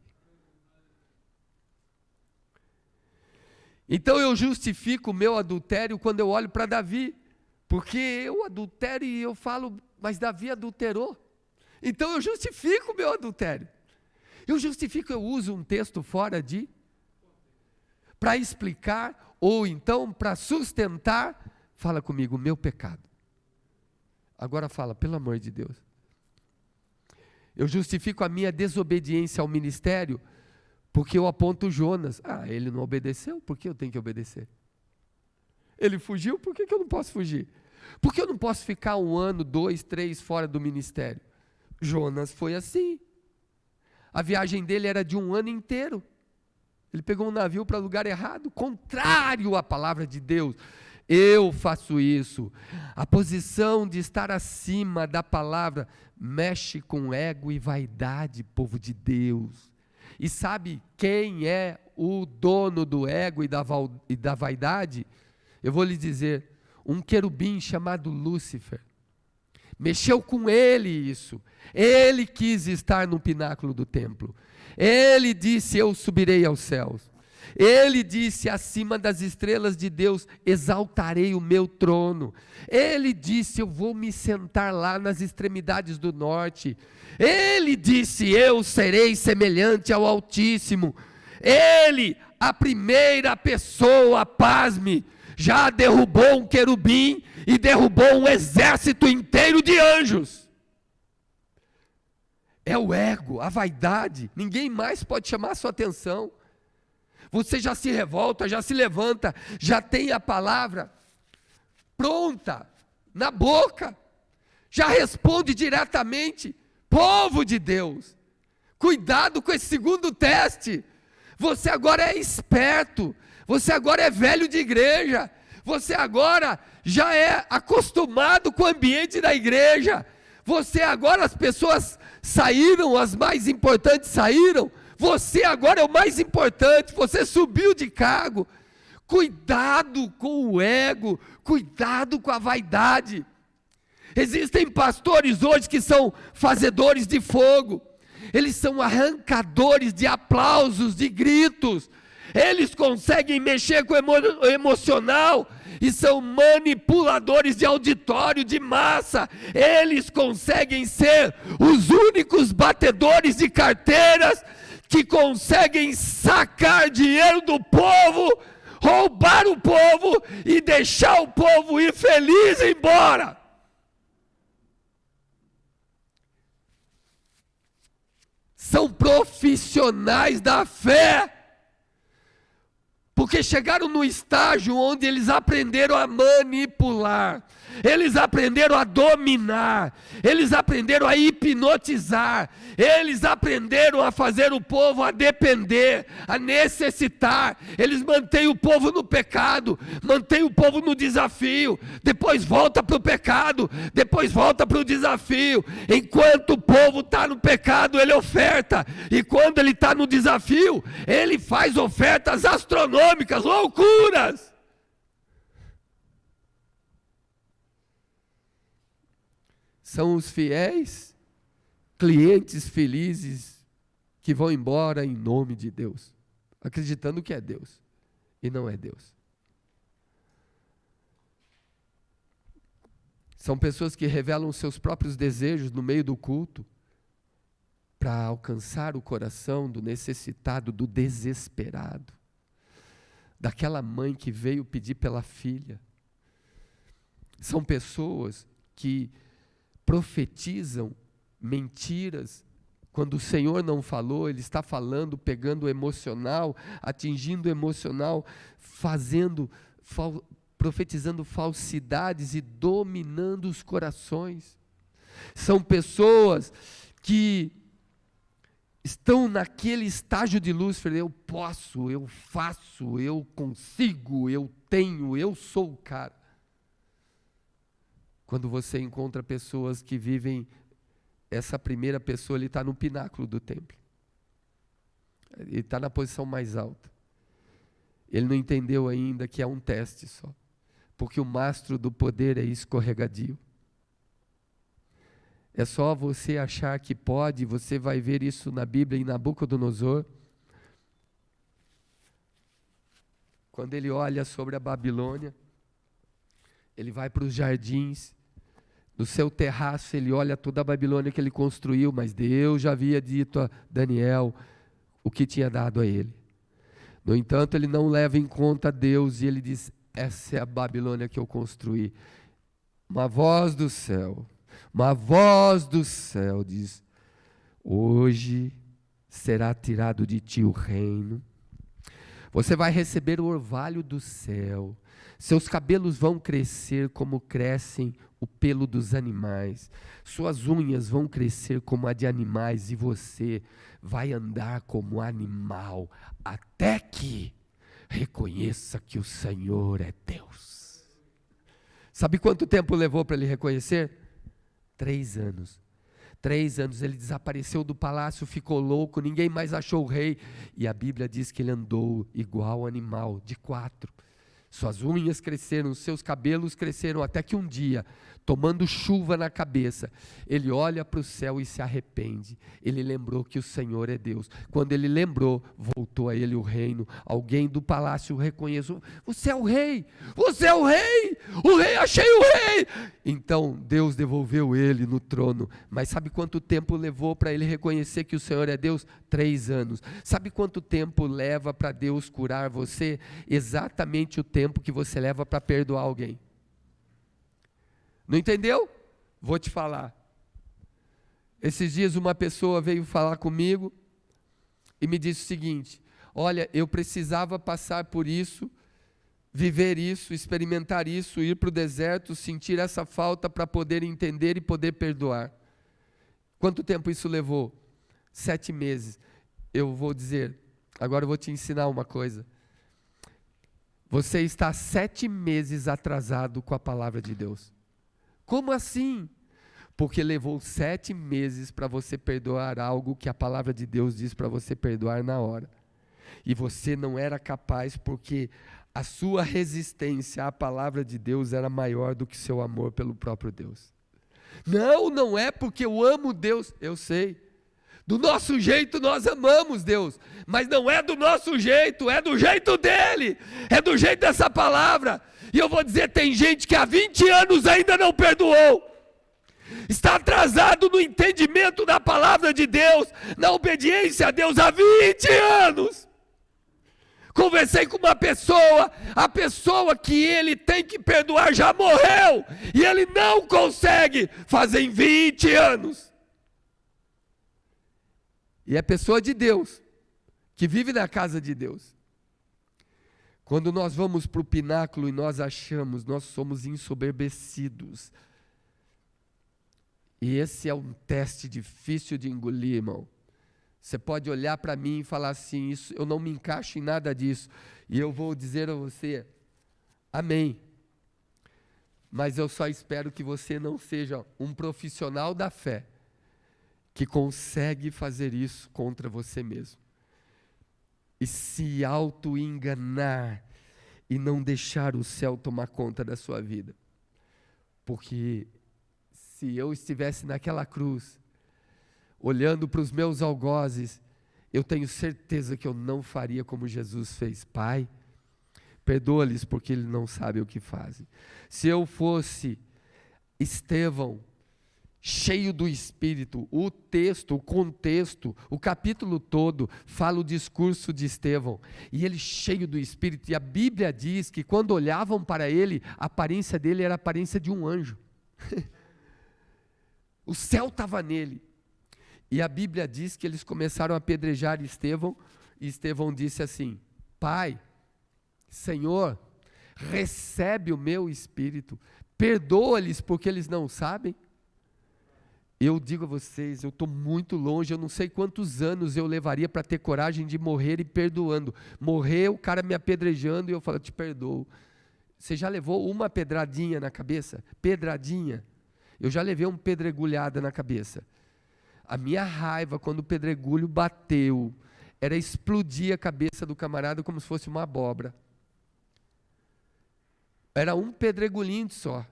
Então eu justifico o meu adultério quando eu olho para Davi, porque eu adultero e eu falo, mas Davi adulterou. Então eu justifico o meu adultério. Eu justifico, eu uso um texto fora de, para explicar, ou então para sustentar, fala comigo, o meu pecado. Agora fala, pelo amor de Deus. Eu justifico a minha desobediência ao ministério, porque eu aponto Jonas. Ele não obedeceu, por que eu tenho que obedecer? Ele fugiu, por que eu não posso fugir? Por que eu não posso ficar 1 ano, 2, 3 fora do ministério? Jonas foi assim. A viagem dele era de 1 ano inteiro. Ele pegou um navio para lugar errado, contrário à palavra de Deus. Eu faço isso. A posição de estar acima da palavra mexe com ego e vaidade, povo de Deus. E sabe quem é o dono do ego e da vaidade? Eu vou lhe dizer, um querubim chamado Lúcifer. Mexeu com ele isso. Ele quis estar no pináculo do templo. Ele disse, eu subirei aos céus. Ele disse, acima das estrelas de Deus, exaltarei o meu trono. Ele disse, eu vou me sentar lá nas extremidades do norte. Ele disse, eu serei semelhante ao Altíssimo. Ele, a primeira pessoa, pasme, já derrubou um querubim e derrubou um exército inteiro de anjos. É o ego, a vaidade. Ninguém mais pode chamar a sua atenção. Você já se revolta, já se levanta, já tem a palavra pronta, na boca, já responde diretamente. Povo de Deus, cuidado com esse segundo teste. Você agora é esperto, você agora é velho de igreja, você agora já é acostumado com o ambiente da igreja, você agora, as pessoas saíram, as mais importantes saíram, você agora é o mais importante, você subiu de cargo. Cuidado com o ego, cuidado com a vaidade. Existem pastores hoje que são fazedores de fogo, eles são arrancadores de aplausos, de gritos, eles conseguem mexer com o emocional e são manipuladores de auditório, de massa, eles conseguem ser os únicos batedores de carteiras que conseguem sacar dinheiro do povo, roubar o povo e deixar o povo ir feliz embora. São profissionais da fé, porque chegaram no estágio onde eles aprenderam a manipular, eles aprenderam a dominar, eles aprenderam a hipnotizar, eles aprenderam a fazer o povo a depender, a necessitar. Eles mantêm o povo no pecado, mantêm o povo no desafio, depois volta para o pecado, depois volta para o desafio. Enquanto o povo está no pecado, ele oferta, e quando ele está no desafio, ele faz ofertas astronômicas, loucuras. São os fiéis, clientes felizes, que vão embora em nome de Deus, acreditando que é Deus, e não é Deus. São pessoas que revelam seus próprios desejos no meio do culto, para alcançar o coração do necessitado, do desesperado, daquela mãe que veio pedir pela filha. São pessoas que profetizam mentiras, quando o Senhor não falou, Ele está falando, pegando o emocional, atingindo o emocional, profetizando falsidades e dominando os corações. São pessoas que estão naquele estágio de Lúcifer: eu posso, eu faço, eu consigo, eu tenho, eu sou o cara. Quando você encontra pessoas que vivem, essa primeira pessoa, ele está no pináculo do templo. Ele está na posição mais alta. Ele não entendeu ainda que é um teste só, porque o mastro do poder é escorregadio. É só você achar que pode, você vai ver isso na Bíblia, em Nabucodonosor. Quando ele olha sobre a Babilônia, ele vai para os jardins, no seu terraço ele olha toda a Babilônia que ele construiu, mas Deus já havia dito a Daniel o que tinha dado a ele. No entanto, ele não leva em conta Deus e ele diz: essa é a Babilônia que eu construí. Uma voz do céu diz: hoje será tirado de ti o reino, você vai receber o orvalho do céu, seus cabelos vão crescer como crescem o pelo dos animais, suas unhas vão crescer como a de animais, e você vai andar como animal, até que reconheça que o Senhor é Deus. Sabe quanto tempo levou para ele reconhecer? 3 anos. 3 anos, ele desapareceu do palácio, ficou louco, ninguém mais achou o rei, e a Bíblia diz que ele andou igual animal, de 4. Suas unhas cresceram, seus cabelos cresceram, até que um dia, tomando chuva na cabeça, ele olha para o céu e se arrepende. Ele lembrou que o Senhor é Deus. Quando ele lembrou, voltou a ele o reino. Alguém do palácio o reconheceu: você é o rei, você é o rei, achei o rei. Então Deus devolveu ele no trono. Mas sabe quanto tempo levou para ele reconhecer que o Senhor é Deus? 3 anos. Sabe quanto tempo leva para Deus curar você? Exatamente o tempo que você leva para perdoar alguém. Não entendeu? Vou te falar. Esses dias uma pessoa veio falar comigo e me disse o seguinte: olha, eu precisava passar por isso, viver isso, experimentar isso, ir para o deserto, sentir essa falta para poder entender e poder perdoar. Quanto tempo isso levou? 7 meses. Eu vou dizer, agora eu vou te ensinar uma coisa. Você está 7 meses atrasado com a palavra de Deus. Como assim? Porque levou 7 meses para você perdoar algo que a palavra de Deus diz para você perdoar na hora. E você não era capaz porque a sua resistência à palavra de Deus era maior do que seu amor pelo próprio Deus. Não é porque eu amo Deus, eu sei. Do nosso jeito nós amamos Deus, mas não é do nosso jeito, é do jeito dele, é do jeito dessa palavra. E eu vou dizer, tem gente que há 20 anos ainda não perdoou, está atrasado no entendimento da palavra de Deus, na obediência a Deus há 20 anos. Conversei com uma pessoa, a pessoa que ele tem que perdoar já morreu, e ele não consegue fazer em 20 anos. E é pessoa de Deus, que vive na casa de Deus. Quando nós vamos para o pináculo e nós achamos, nós somos ensoberbecidos. E esse é um teste difícil de engolir, irmão. Você pode olhar para mim e falar assim, isso, eu não me encaixo em nada disso. E eu vou dizer a você, amém. Mas eu só espero que você não seja um profissional da fé que consegue fazer isso contra você mesmo. E se auto-enganar e não deixar o céu tomar conta da sua vida. Porque se eu estivesse naquela cruz, olhando para os meus algozes, eu tenho certeza que eu não faria como Jesus fez. Pai, perdoa-lhes porque eles não sabem o que fazem. Se eu fosse Estevão, cheio do Espírito, o texto, o contexto, o capítulo todo fala o discurso de Estevão, e ele cheio do Espírito, e a Bíblia diz que quando olhavam para ele, a aparência dele era a aparência de um anjo. O céu estava nele. E a Bíblia diz que eles começaram a apedrejar Estevão, e Estevão disse assim, Pai, Senhor, recebe o meu espírito, perdoa-lhes porque eles não sabem. Eu digo a vocês, eu estou muito longe, eu não sei quantos anos eu levaria para ter coragem de morrer e perdoando. Morrer, o cara me apedrejando e eu falo, te perdoo. Você já levou uma pedradinha na cabeça? Pedradinha. Eu já levei uma pedregulhada na cabeça. A minha raiva quando o pedregulho bateu, era explodir a cabeça do camarada como se fosse uma abóbora. Era um pedregulhinho só.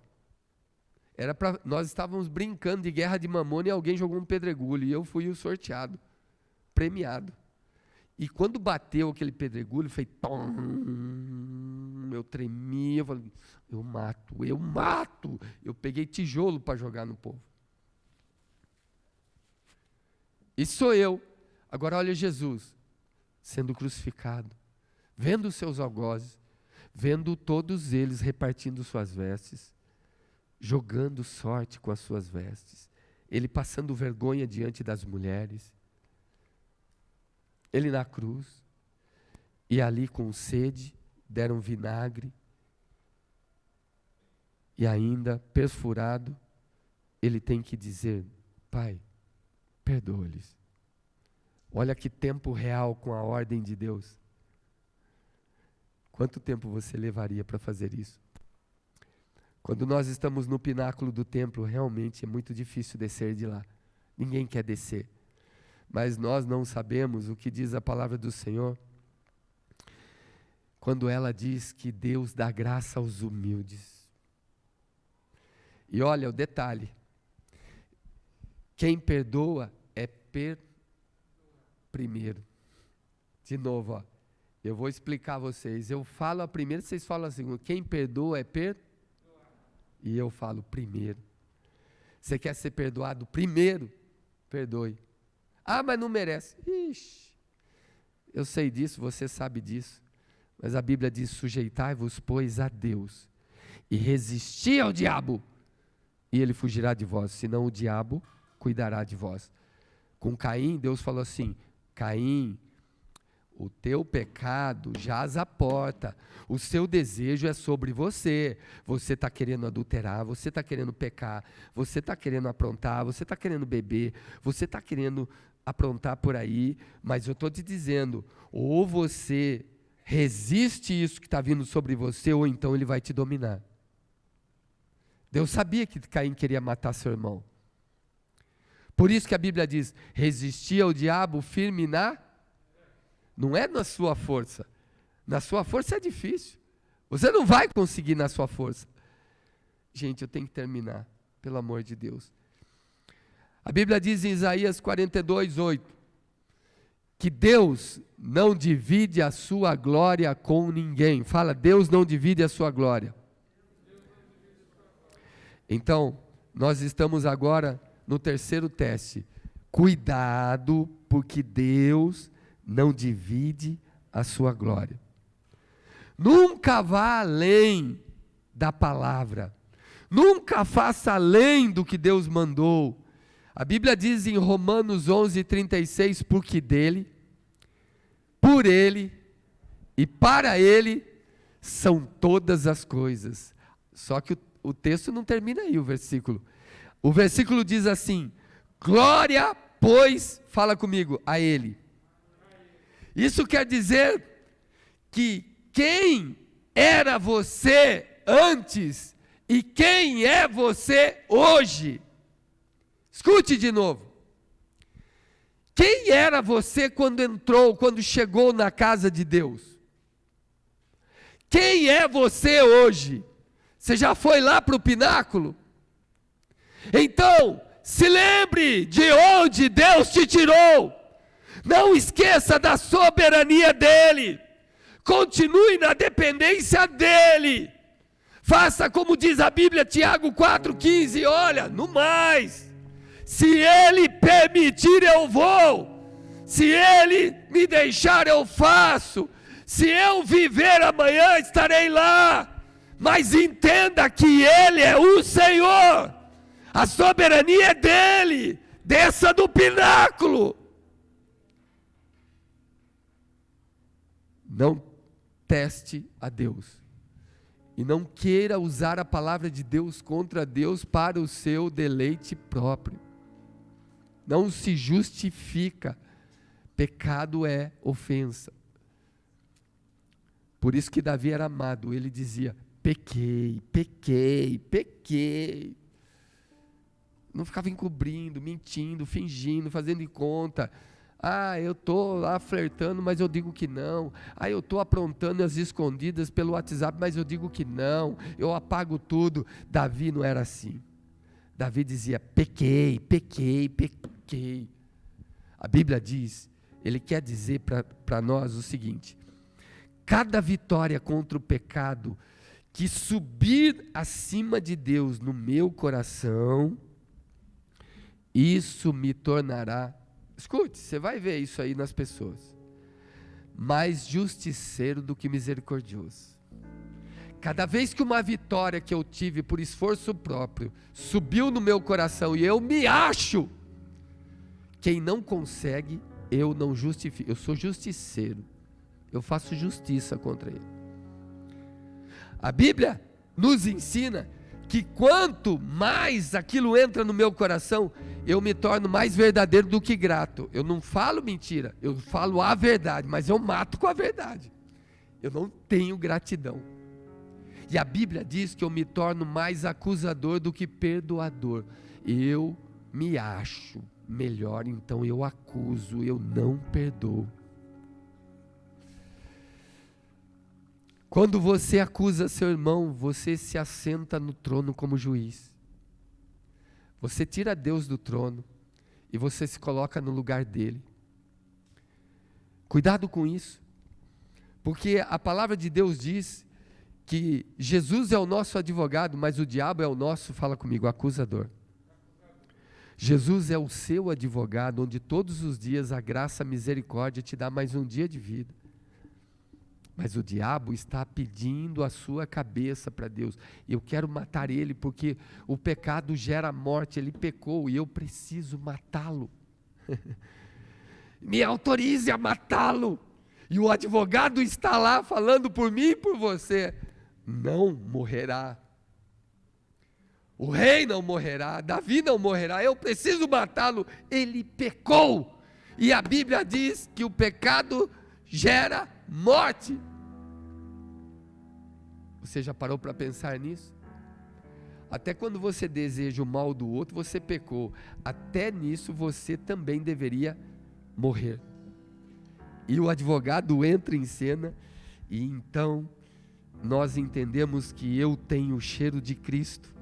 Nós estávamos brincando de guerra de mamona e alguém jogou um pedregulho e eu fui o sorteado, premiado. E quando bateu aquele pedregulho, foi tom, eu tremi, eu falei, eu mato. Eu peguei tijolo para jogar no povo. Isso sou eu. Agora olha Jesus, sendo crucificado, vendo os seus algozes, vendo todos eles repartindo suas vestes, jogando sorte com as suas vestes, ele passando vergonha diante das mulheres, ele na cruz, e ali com sede, deram vinagre, e ainda perfurado, ele tem que dizer, Pai, perdoa-lhes. Olha que tempo real com a ordem de Deus. Quanto tempo você levaria para fazer isso? Quando nós estamos no pináculo do templo, realmente é muito difícil descer de lá. Ninguém quer descer. Mas nós não sabemos o que diz a palavra do Senhor, quando ela diz que Deus dá graça aos humildes. E olha o detalhe, quem perdoa é primeiro. De novo, ó, eu vou explicar a vocês. Eu falo a primeira, vocês falam a segunda. Quem perdoa é e eu falo primeiro. Você quer ser perdoado primeiro? Perdoe. Ah, mas não merece. Ixi, eu sei disso, você sabe disso. Mas a Bíblia diz, sujeitai-vos, pois, a Deus, e resisti ao diabo, e ele fugirá de vós, senão o diabo cuidará de vós. Com Caim, Deus falou assim, Caim, o teu pecado jaz à porta, o seu desejo é sobre você. Você está querendo adulterar, você está querendo pecar, você está querendo aprontar, você está querendo beber, você está querendo aprontar por aí, mas eu estou te dizendo, ou você resiste isso que está vindo sobre você, ou então ele vai te dominar. Deus sabia que Caim queria matar seu irmão. Por isso que a Bíblia diz, resistir ao diabo firme não é na sua força. Na sua força é difícil. Você não vai conseguir na sua força. Gente, eu tenho que terminar, pelo amor de Deus. A Bíblia diz em Isaías 42:8, que Deus não divide a sua glória com ninguém. Fala, Deus não divide a sua glória. Então, nós estamos agora no terceiro teste. Cuidado, porque Deus não divide a sua glória. Nunca vá além da palavra. Nunca faça além do que Deus mandou. A Bíblia diz em Romanos 11:36, porque dele, por ele e para ele são todas as coisas. Só que o texto não termina aí, o versículo. O versículo diz assim, glória, pois, fala comigo, a ele. Isso quer dizer que quem era você antes e quem é você hoje. Escute de novo. Quem era você quando chegou na casa de Deus? Quem é você hoje? Você já foi lá para o pináculo? Então, se lembre de onde Deus te tirou. Não esqueça da soberania dEle. Continue na dependência dEle. Faça como diz a Bíblia, Tiago 4,15. Olha, no mais, se Ele permitir eu vou. Se Ele me deixar eu faço. Se eu viver amanhã estarei lá. Mas entenda que Ele é o Senhor. A soberania é dEle. Desça do pináculo. Não teste a Deus. E não queira usar a palavra de Deus contra Deus para o seu deleite próprio. Não se justifica. Pecado é ofensa. Por isso que Davi era amado. Ele dizia, pequei, pequei, pequei. Não ficava encobrindo, mentindo, fingindo, fazendo de conta. Ah, eu estou lá flertando, mas eu digo que não. Ah, eu estou aprontando as escondidas pelo WhatsApp, mas eu digo que não. Eu apago tudo. Davi não era assim. Davi dizia, pequei, pequei, pequei. A Bíblia diz, ele quer dizer para nós o seguinte, cada vitória contra o pecado que subir acima de Deus no meu coração, isso me tornará, escute, você vai ver isso aí nas pessoas, mais justiceiro do que misericordioso. Cada vez que uma vitória que eu tive por esforço próprio subiu no meu coração e eu me acho, quem não consegue, eu não justifico, eu sou justiceiro, eu faço justiça contra ele. A Bíblia nos ensina que quanto mais aquilo entra no meu coração, eu me torno mais verdadeiro do que grato. Eu não falo mentira, eu falo a verdade, mas eu mato com a verdade. Eu não tenho gratidão. E a Bíblia diz que eu me torno mais acusador do que perdoador. Eu me acho melhor, então eu acuso, eu não perdoo. Quando você acusa seu irmão, você se assenta no trono como juiz. Você tira Deus do trono e você se coloca no lugar dele. Cuidado com isso, porque a palavra de Deus diz que Jesus é o nosso advogado, mas o diabo é o nosso, fala comigo, acusador. Jesus é o seu advogado, onde todos os dias a graça, a misericórdia te dá mais um dia de vida. Mas o diabo está pedindo a sua cabeça para Deus. Eu quero matar ele porque o pecado gera morte. Ele pecou e eu preciso matá-lo. Me autorize a matá-lo. e o advogado está lá falando por mim e por você, não morrerá. O rei não morrerá, Davi não morrerá, eu preciso matá-lo, ele pecou. E a Bíblia diz que o pecado gera morte. Você já parou para pensar nisso? Até quando você deseja o mal do outro, você pecou. Até nisso você também deveria morrer. E o advogado entra em cena, e então nós entendemos que eu tenho o cheiro de Cristo,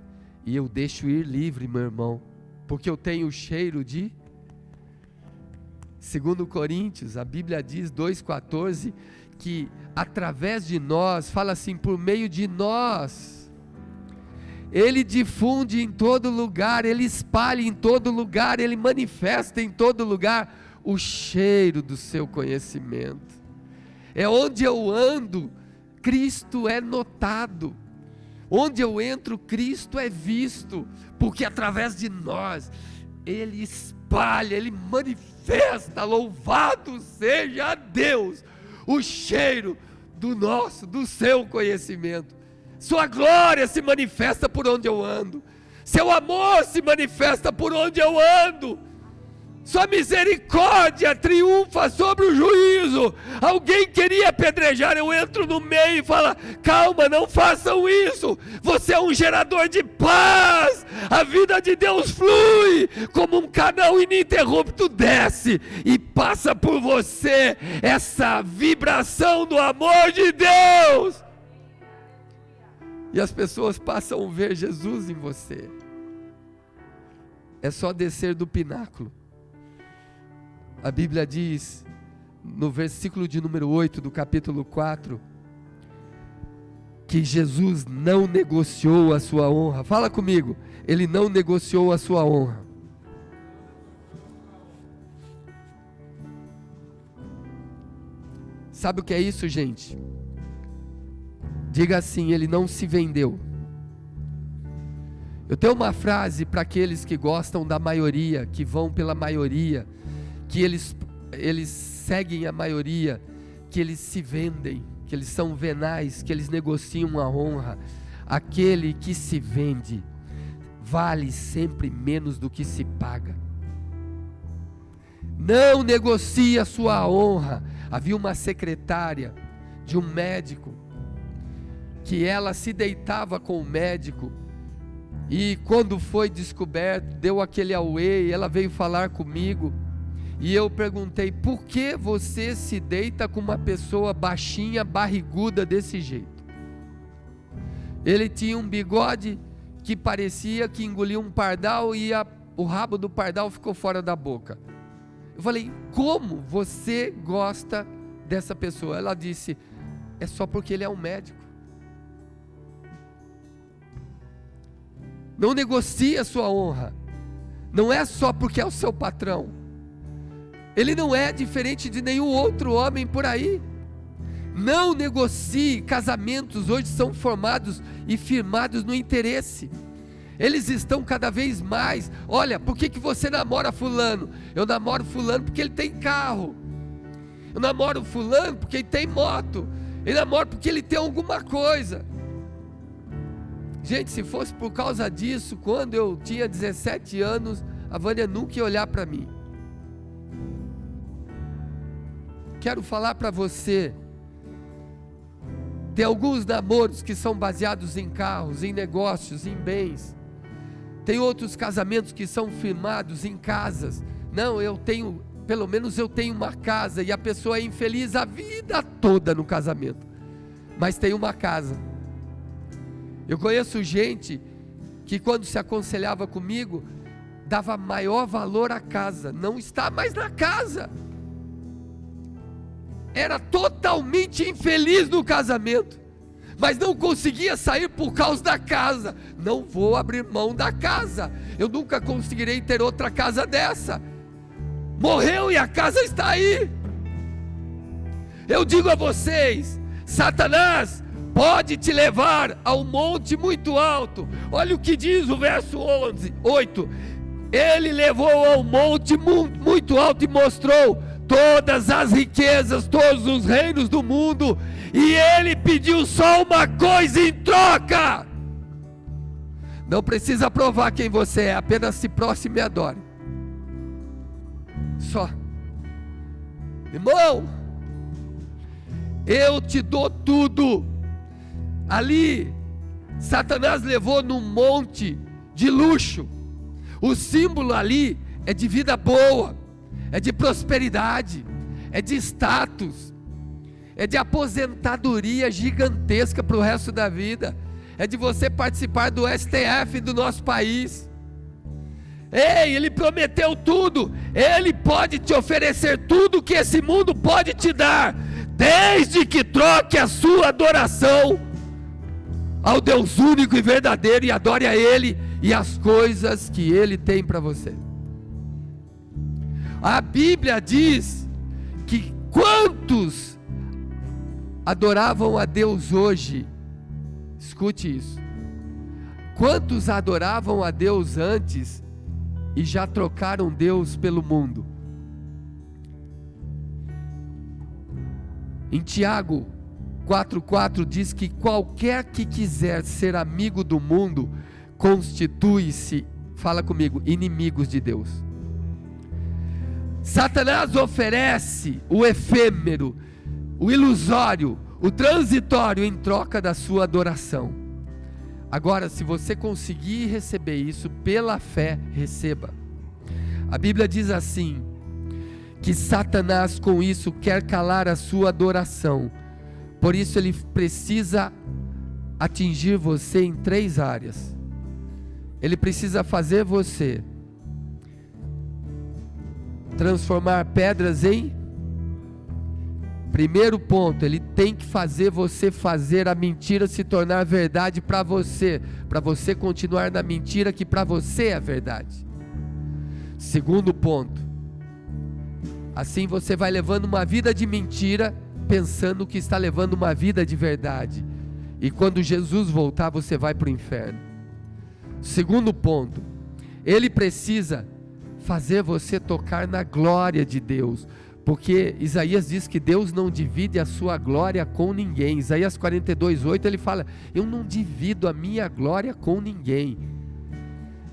e eu deixo ir livre, meu irmão, porque eu tenho o cheiro de... 2 Coríntios, a Bíblia diz, 2,14, que através de nós, fala assim, por meio de nós, Ele difunde em todo lugar, Ele espalha em todo lugar, Ele manifesta em todo lugar o cheiro do seu conhecimento. É onde eu ando, Cristo é notado. Onde eu entro, Cristo é visto, porque através de nós, Ele espalha, Ele manifesta, louvado seja Deus, o cheiro do seu conhecimento. Sua glória se manifesta por onde eu ando, seu amor se manifesta por onde eu ando, sua misericórdia triunfa sobre o juízo. Alguém queria apedrejar, eu entro no meio e falo, calma, não façam isso, você é um gerador de paz, a vida de Deus flui, como um canal ininterrupto desce, e passa por você, essa vibração do amor de Deus, e as pessoas passam a ver Jesus em você. É só descer do pináculo. A Bíblia diz, no versículo de número 8 do capítulo 4, que Jesus não negociou a sua honra. Fala comigo, Ele não negociou a sua honra. Sabe o que é isso, gente? Diga assim, Ele não se vendeu. Eu tenho uma frase para aqueles que gostam da maioria, que vão pela maioria, que eles seguem a maioria, que eles se vendem, que eles são venais, que eles negociam a honra. Aquele que se vende vale sempre menos do que se paga. Não negocie a sua honra. Havia uma secretária de um médico, que ela se deitava com o médico, e quando foi descoberto, deu aquele auê, e ela veio falar comigo, e eu perguntei, por que você se deita com uma pessoa baixinha, barriguda desse jeito? Ele tinha um bigode que parecia que engolia um pardal, e o rabo do pardal ficou fora da boca. Eu falei, como você gosta dessa pessoa? Ela disse, é só porque ele é um médico. Não negocie a sua honra. Não é só porque é o seu patrão. Ele não é diferente de nenhum outro homem por aí. Não negocie. Casamentos hoje são formados e firmados no interesse. Eles estão cada vez mais. Olha, por que você namora fulano? Eu namoro fulano porque ele tem carro. Eu namoro fulano porque ele tem moto. Eu namoro porque ele tem alguma coisa. Gente, se fosse por causa disso, quando eu tinha 17 anos, a Vânia nunca ia olhar para mim. Quero falar para você, tem alguns namoros que são baseados em carros, em negócios, em bens. Tem outros casamentos que são firmados em casas. Não, pelo menos eu tenho uma casa, e a pessoa é infeliz a vida toda no casamento, mas tem uma casa. Eu conheço gente que quando se aconselhava comigo, dava maior valor à casa, não está mais na casa, era totalmente infeliz no casamento, mas não conseguia sair por causa da casa. Não vou abrir mão da casa, eu nunca conseguirei ter outra casa dessa. Morreu e a casa está aí. Eu digo a vocês, Satanás pode te levar a um monte muito alto. Olha o que diz o verso 8. Ele levou a um monte muito alto e mostrou todas as riquezas, todos os reinos do mundo, e Ele pediu só uma coisa em troca. Não precisa provar quem você é, apenas se prostrem e adore. Só. Irmão, eu te dou tudo. Ali, Satanás levou num monte de luxo. O símbolo ali é de vida boa, é de prosperidade, é de status, é de aposentadoria gigantesca para o resto da vida, é de você participar do STF do nosso país. Ei, Ele prometeu tudo. Ele pode te oferecer tudo que esse mundo pode te dar, desde que troque a sua adoração ao Deus único e verdadeiro e adore a Ele e as coisas que Ele tem para você. A Bíblia diz que quantos adoravam a Deus hoje, escute isso, quantos adoravam a Deus antes e já trocaram Deus pelo mundo? Em Tiago 4,4 diz que qualquer que quiser ser amigo do mundo, constitui-se, fala comigo, inimigos de Deus. Satanás oferece o efêmero, o ilusório, o transitório em troca da sua adoração. Agora, se você conseguir receber isso pela fé, receba. A Bíblia diz assim, que Satanás com isso quer calar a sua adoração. Por isso ele precisa atingir você em 3 áreas. Ele precisa fazer você transformar pedras em... Primeiro ponto, ele tem que fazer você fazer a mentira se tornar verdade para você continuar na mentira que para você é verdade. Segundo ponto, assim você vai levando uma vida de mentira, pensando que está levando uma vida de verdade, e quando Jesus voltar você vai para o inferno. Segundo ponto, ele precisa fazer você tocar na glória de Deus, porque Isaías diz que Deus não divide a sua glória com ninguém. Isaías 42:8 ele fala, eu não divido a minha glória com ninguém.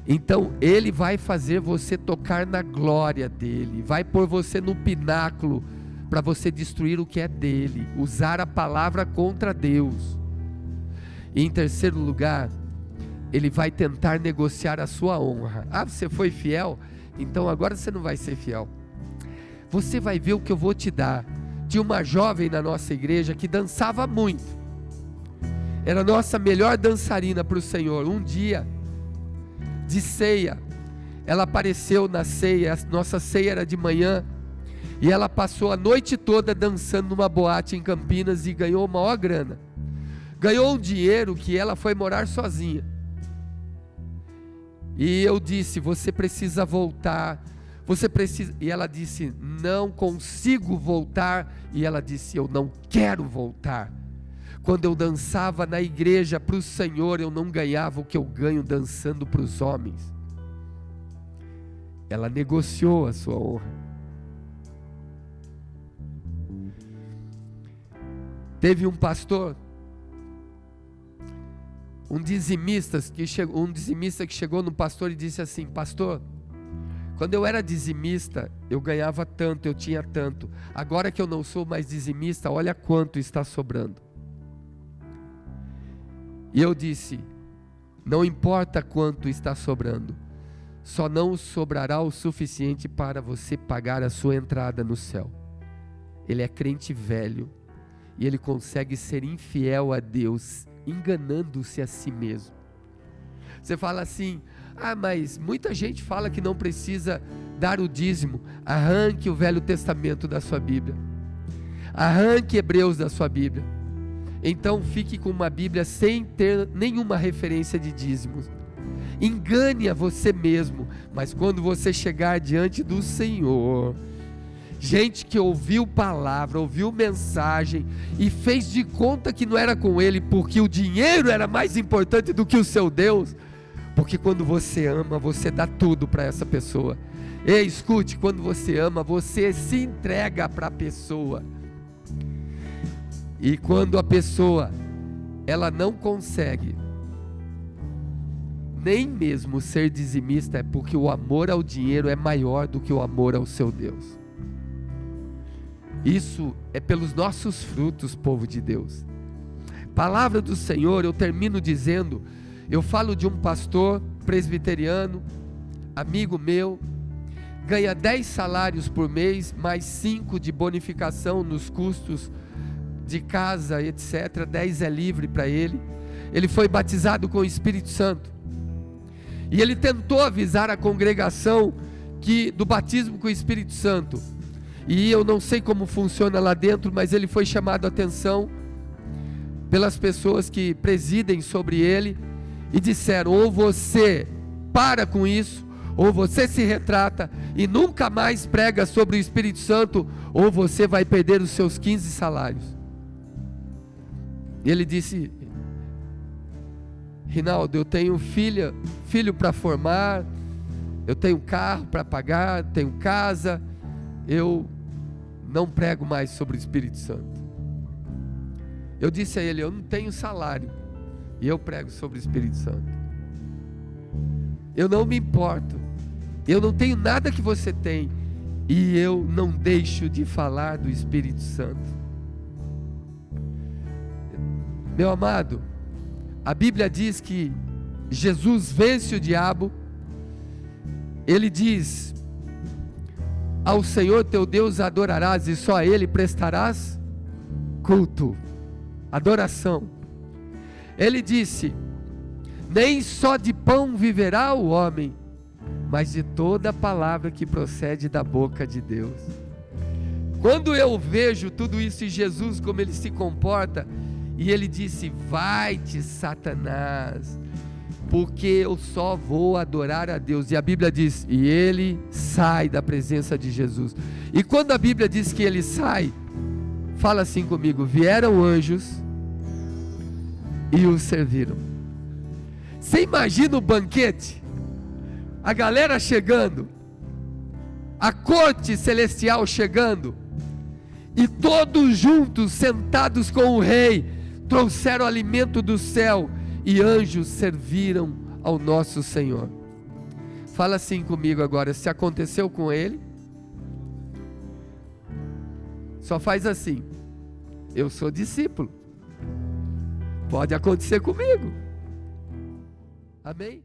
Então ele vai fazer você tocar na glória dele, vai pôr você no pináculo para você destruir o que é dele, usar a palavra contra Deus. E em terceiro lugar, ele vai tentar negociar a sua honra. Ah, você foi fiel? Então agora você não vai ser fiel. Você vai ver o que eu vou te dar. Tinha uma jovem na nossa igreja que dançava muito, era a nossa melhor dançarina para o Senhor. Um dia de ceia, ela apareceu na ceia, a nossa ceia era de manhã, e ela passou a noite toda dançando numa boate em Campinas e ganhou uma maior grana. Ganhou um dinheiro que ela foi morar sozinha. E eu disse, você precisa voltar, você precisa, e ela disse, não consigo voltar, e ela disse, eu não quero voltar. Quando eu dançava na igreja para o Senhor, eu não ganhava o que eu ganho dançando para os homens. Ela negociou a sua honra. Teve um pastor, um dizimista que chegou no pastor e disse assim, pastor, quando eu era dizimista, eu ganhava tanto, eu tinha tanto. Agora que eu não sou mais dizimista, olha quanto está sobrando. E eu disse, não importa quanto está sobrando, só não sobrará o suficiente para você pagar a sua entrada no céu. Ele é crente velho, e ele consegue ser infiel a Deus, enganando-se a si mesmo. Você fala assim, ah, mas muita gente fala que não precisa dar o dízimo. Arranque o Velho Testamento da sua Bíblia, arranque Hebreus da sua Bíblia, então fique com uma Bíblia sem ter nenhuma referência de dízimos. Engane a você mesmo, mas quando você chegar diante do Senhor, gente que ouviu palavra, ouviu mensagem e fez de conta que não era com ele, porque o dinheiro era mais importante do que o seu Deus, porque quando você ama, você dá tudo para essa pessoa, Ei, escute, quando você ama, você se entrega para a pessoa. E quando a pessoa, ela não consegue nem mesmo ser dizimista, é porque o amor ao dinheiro é maior do que o amor ao seu Deus. Isso é pelos nossos frutos, povo de Deus. Palavra do Senhor, eu termino dizendo, eu falo de um pastor presbiteriano, amigo meu, ganha 10 salários por mês, mais 5 de bonificação nos custos de casa, etc. 10 é livre para ele. Ele foi batizado com o Espírito Santo. E ele tentou avisar a congregação do batismo com o Espírito Santo. E eu não sei como funciona lá dentro, mas ele foi chamado a atenção pelas pessoas que presidem sobre ele e disseram: ou você para com isso, ou você se retrata e nunca mais prega sobre o Espírito Santo, ou você vai perder os seus 15 salários. E ele disse: Rinaldo, eu tenho filho para formar, eu tenho carro para pagar, tenho casa, eu não prego mais sobre o Espírito Santo. Eu disse a ele: eu não tenho salário e eu prego sobre o Espírito Santo. Eu não me importo, eu não tenho nada que você tem e eu não deixo de falar do Espírito Santo. Meu amado, a Bíblia diz que Jesus vence o diabo. Ele diz: ao Senhor teu Deus adorarás e só a Ele prestarás culto, adoração. Ele disse: nem só de pão viverá o homem, mas de toda palavra que procede da boca de Deus. Quando eu vejo tudo isso em Jesus, como Ele se comporta, e Ele disse: vai-te, Satanás, porque eu só vou adorar a Deus. E a Bíblia diz: e ele sai da presença de Jesus. E quando a Bíblia diz que ele sai, fala assim comigo: vieram anjos e o serviram. Você imagina o banquete, a galera chegando, a corte celestial chegando, e todos juntos, sentados com o rei, trouxeram alimento do céu, e anjos serviram ao nosso Senhor. Fala assim comigo agora: se aconteceu com ele, só faz assim: eu sou discípulo, pode acontecer comigo. Amém?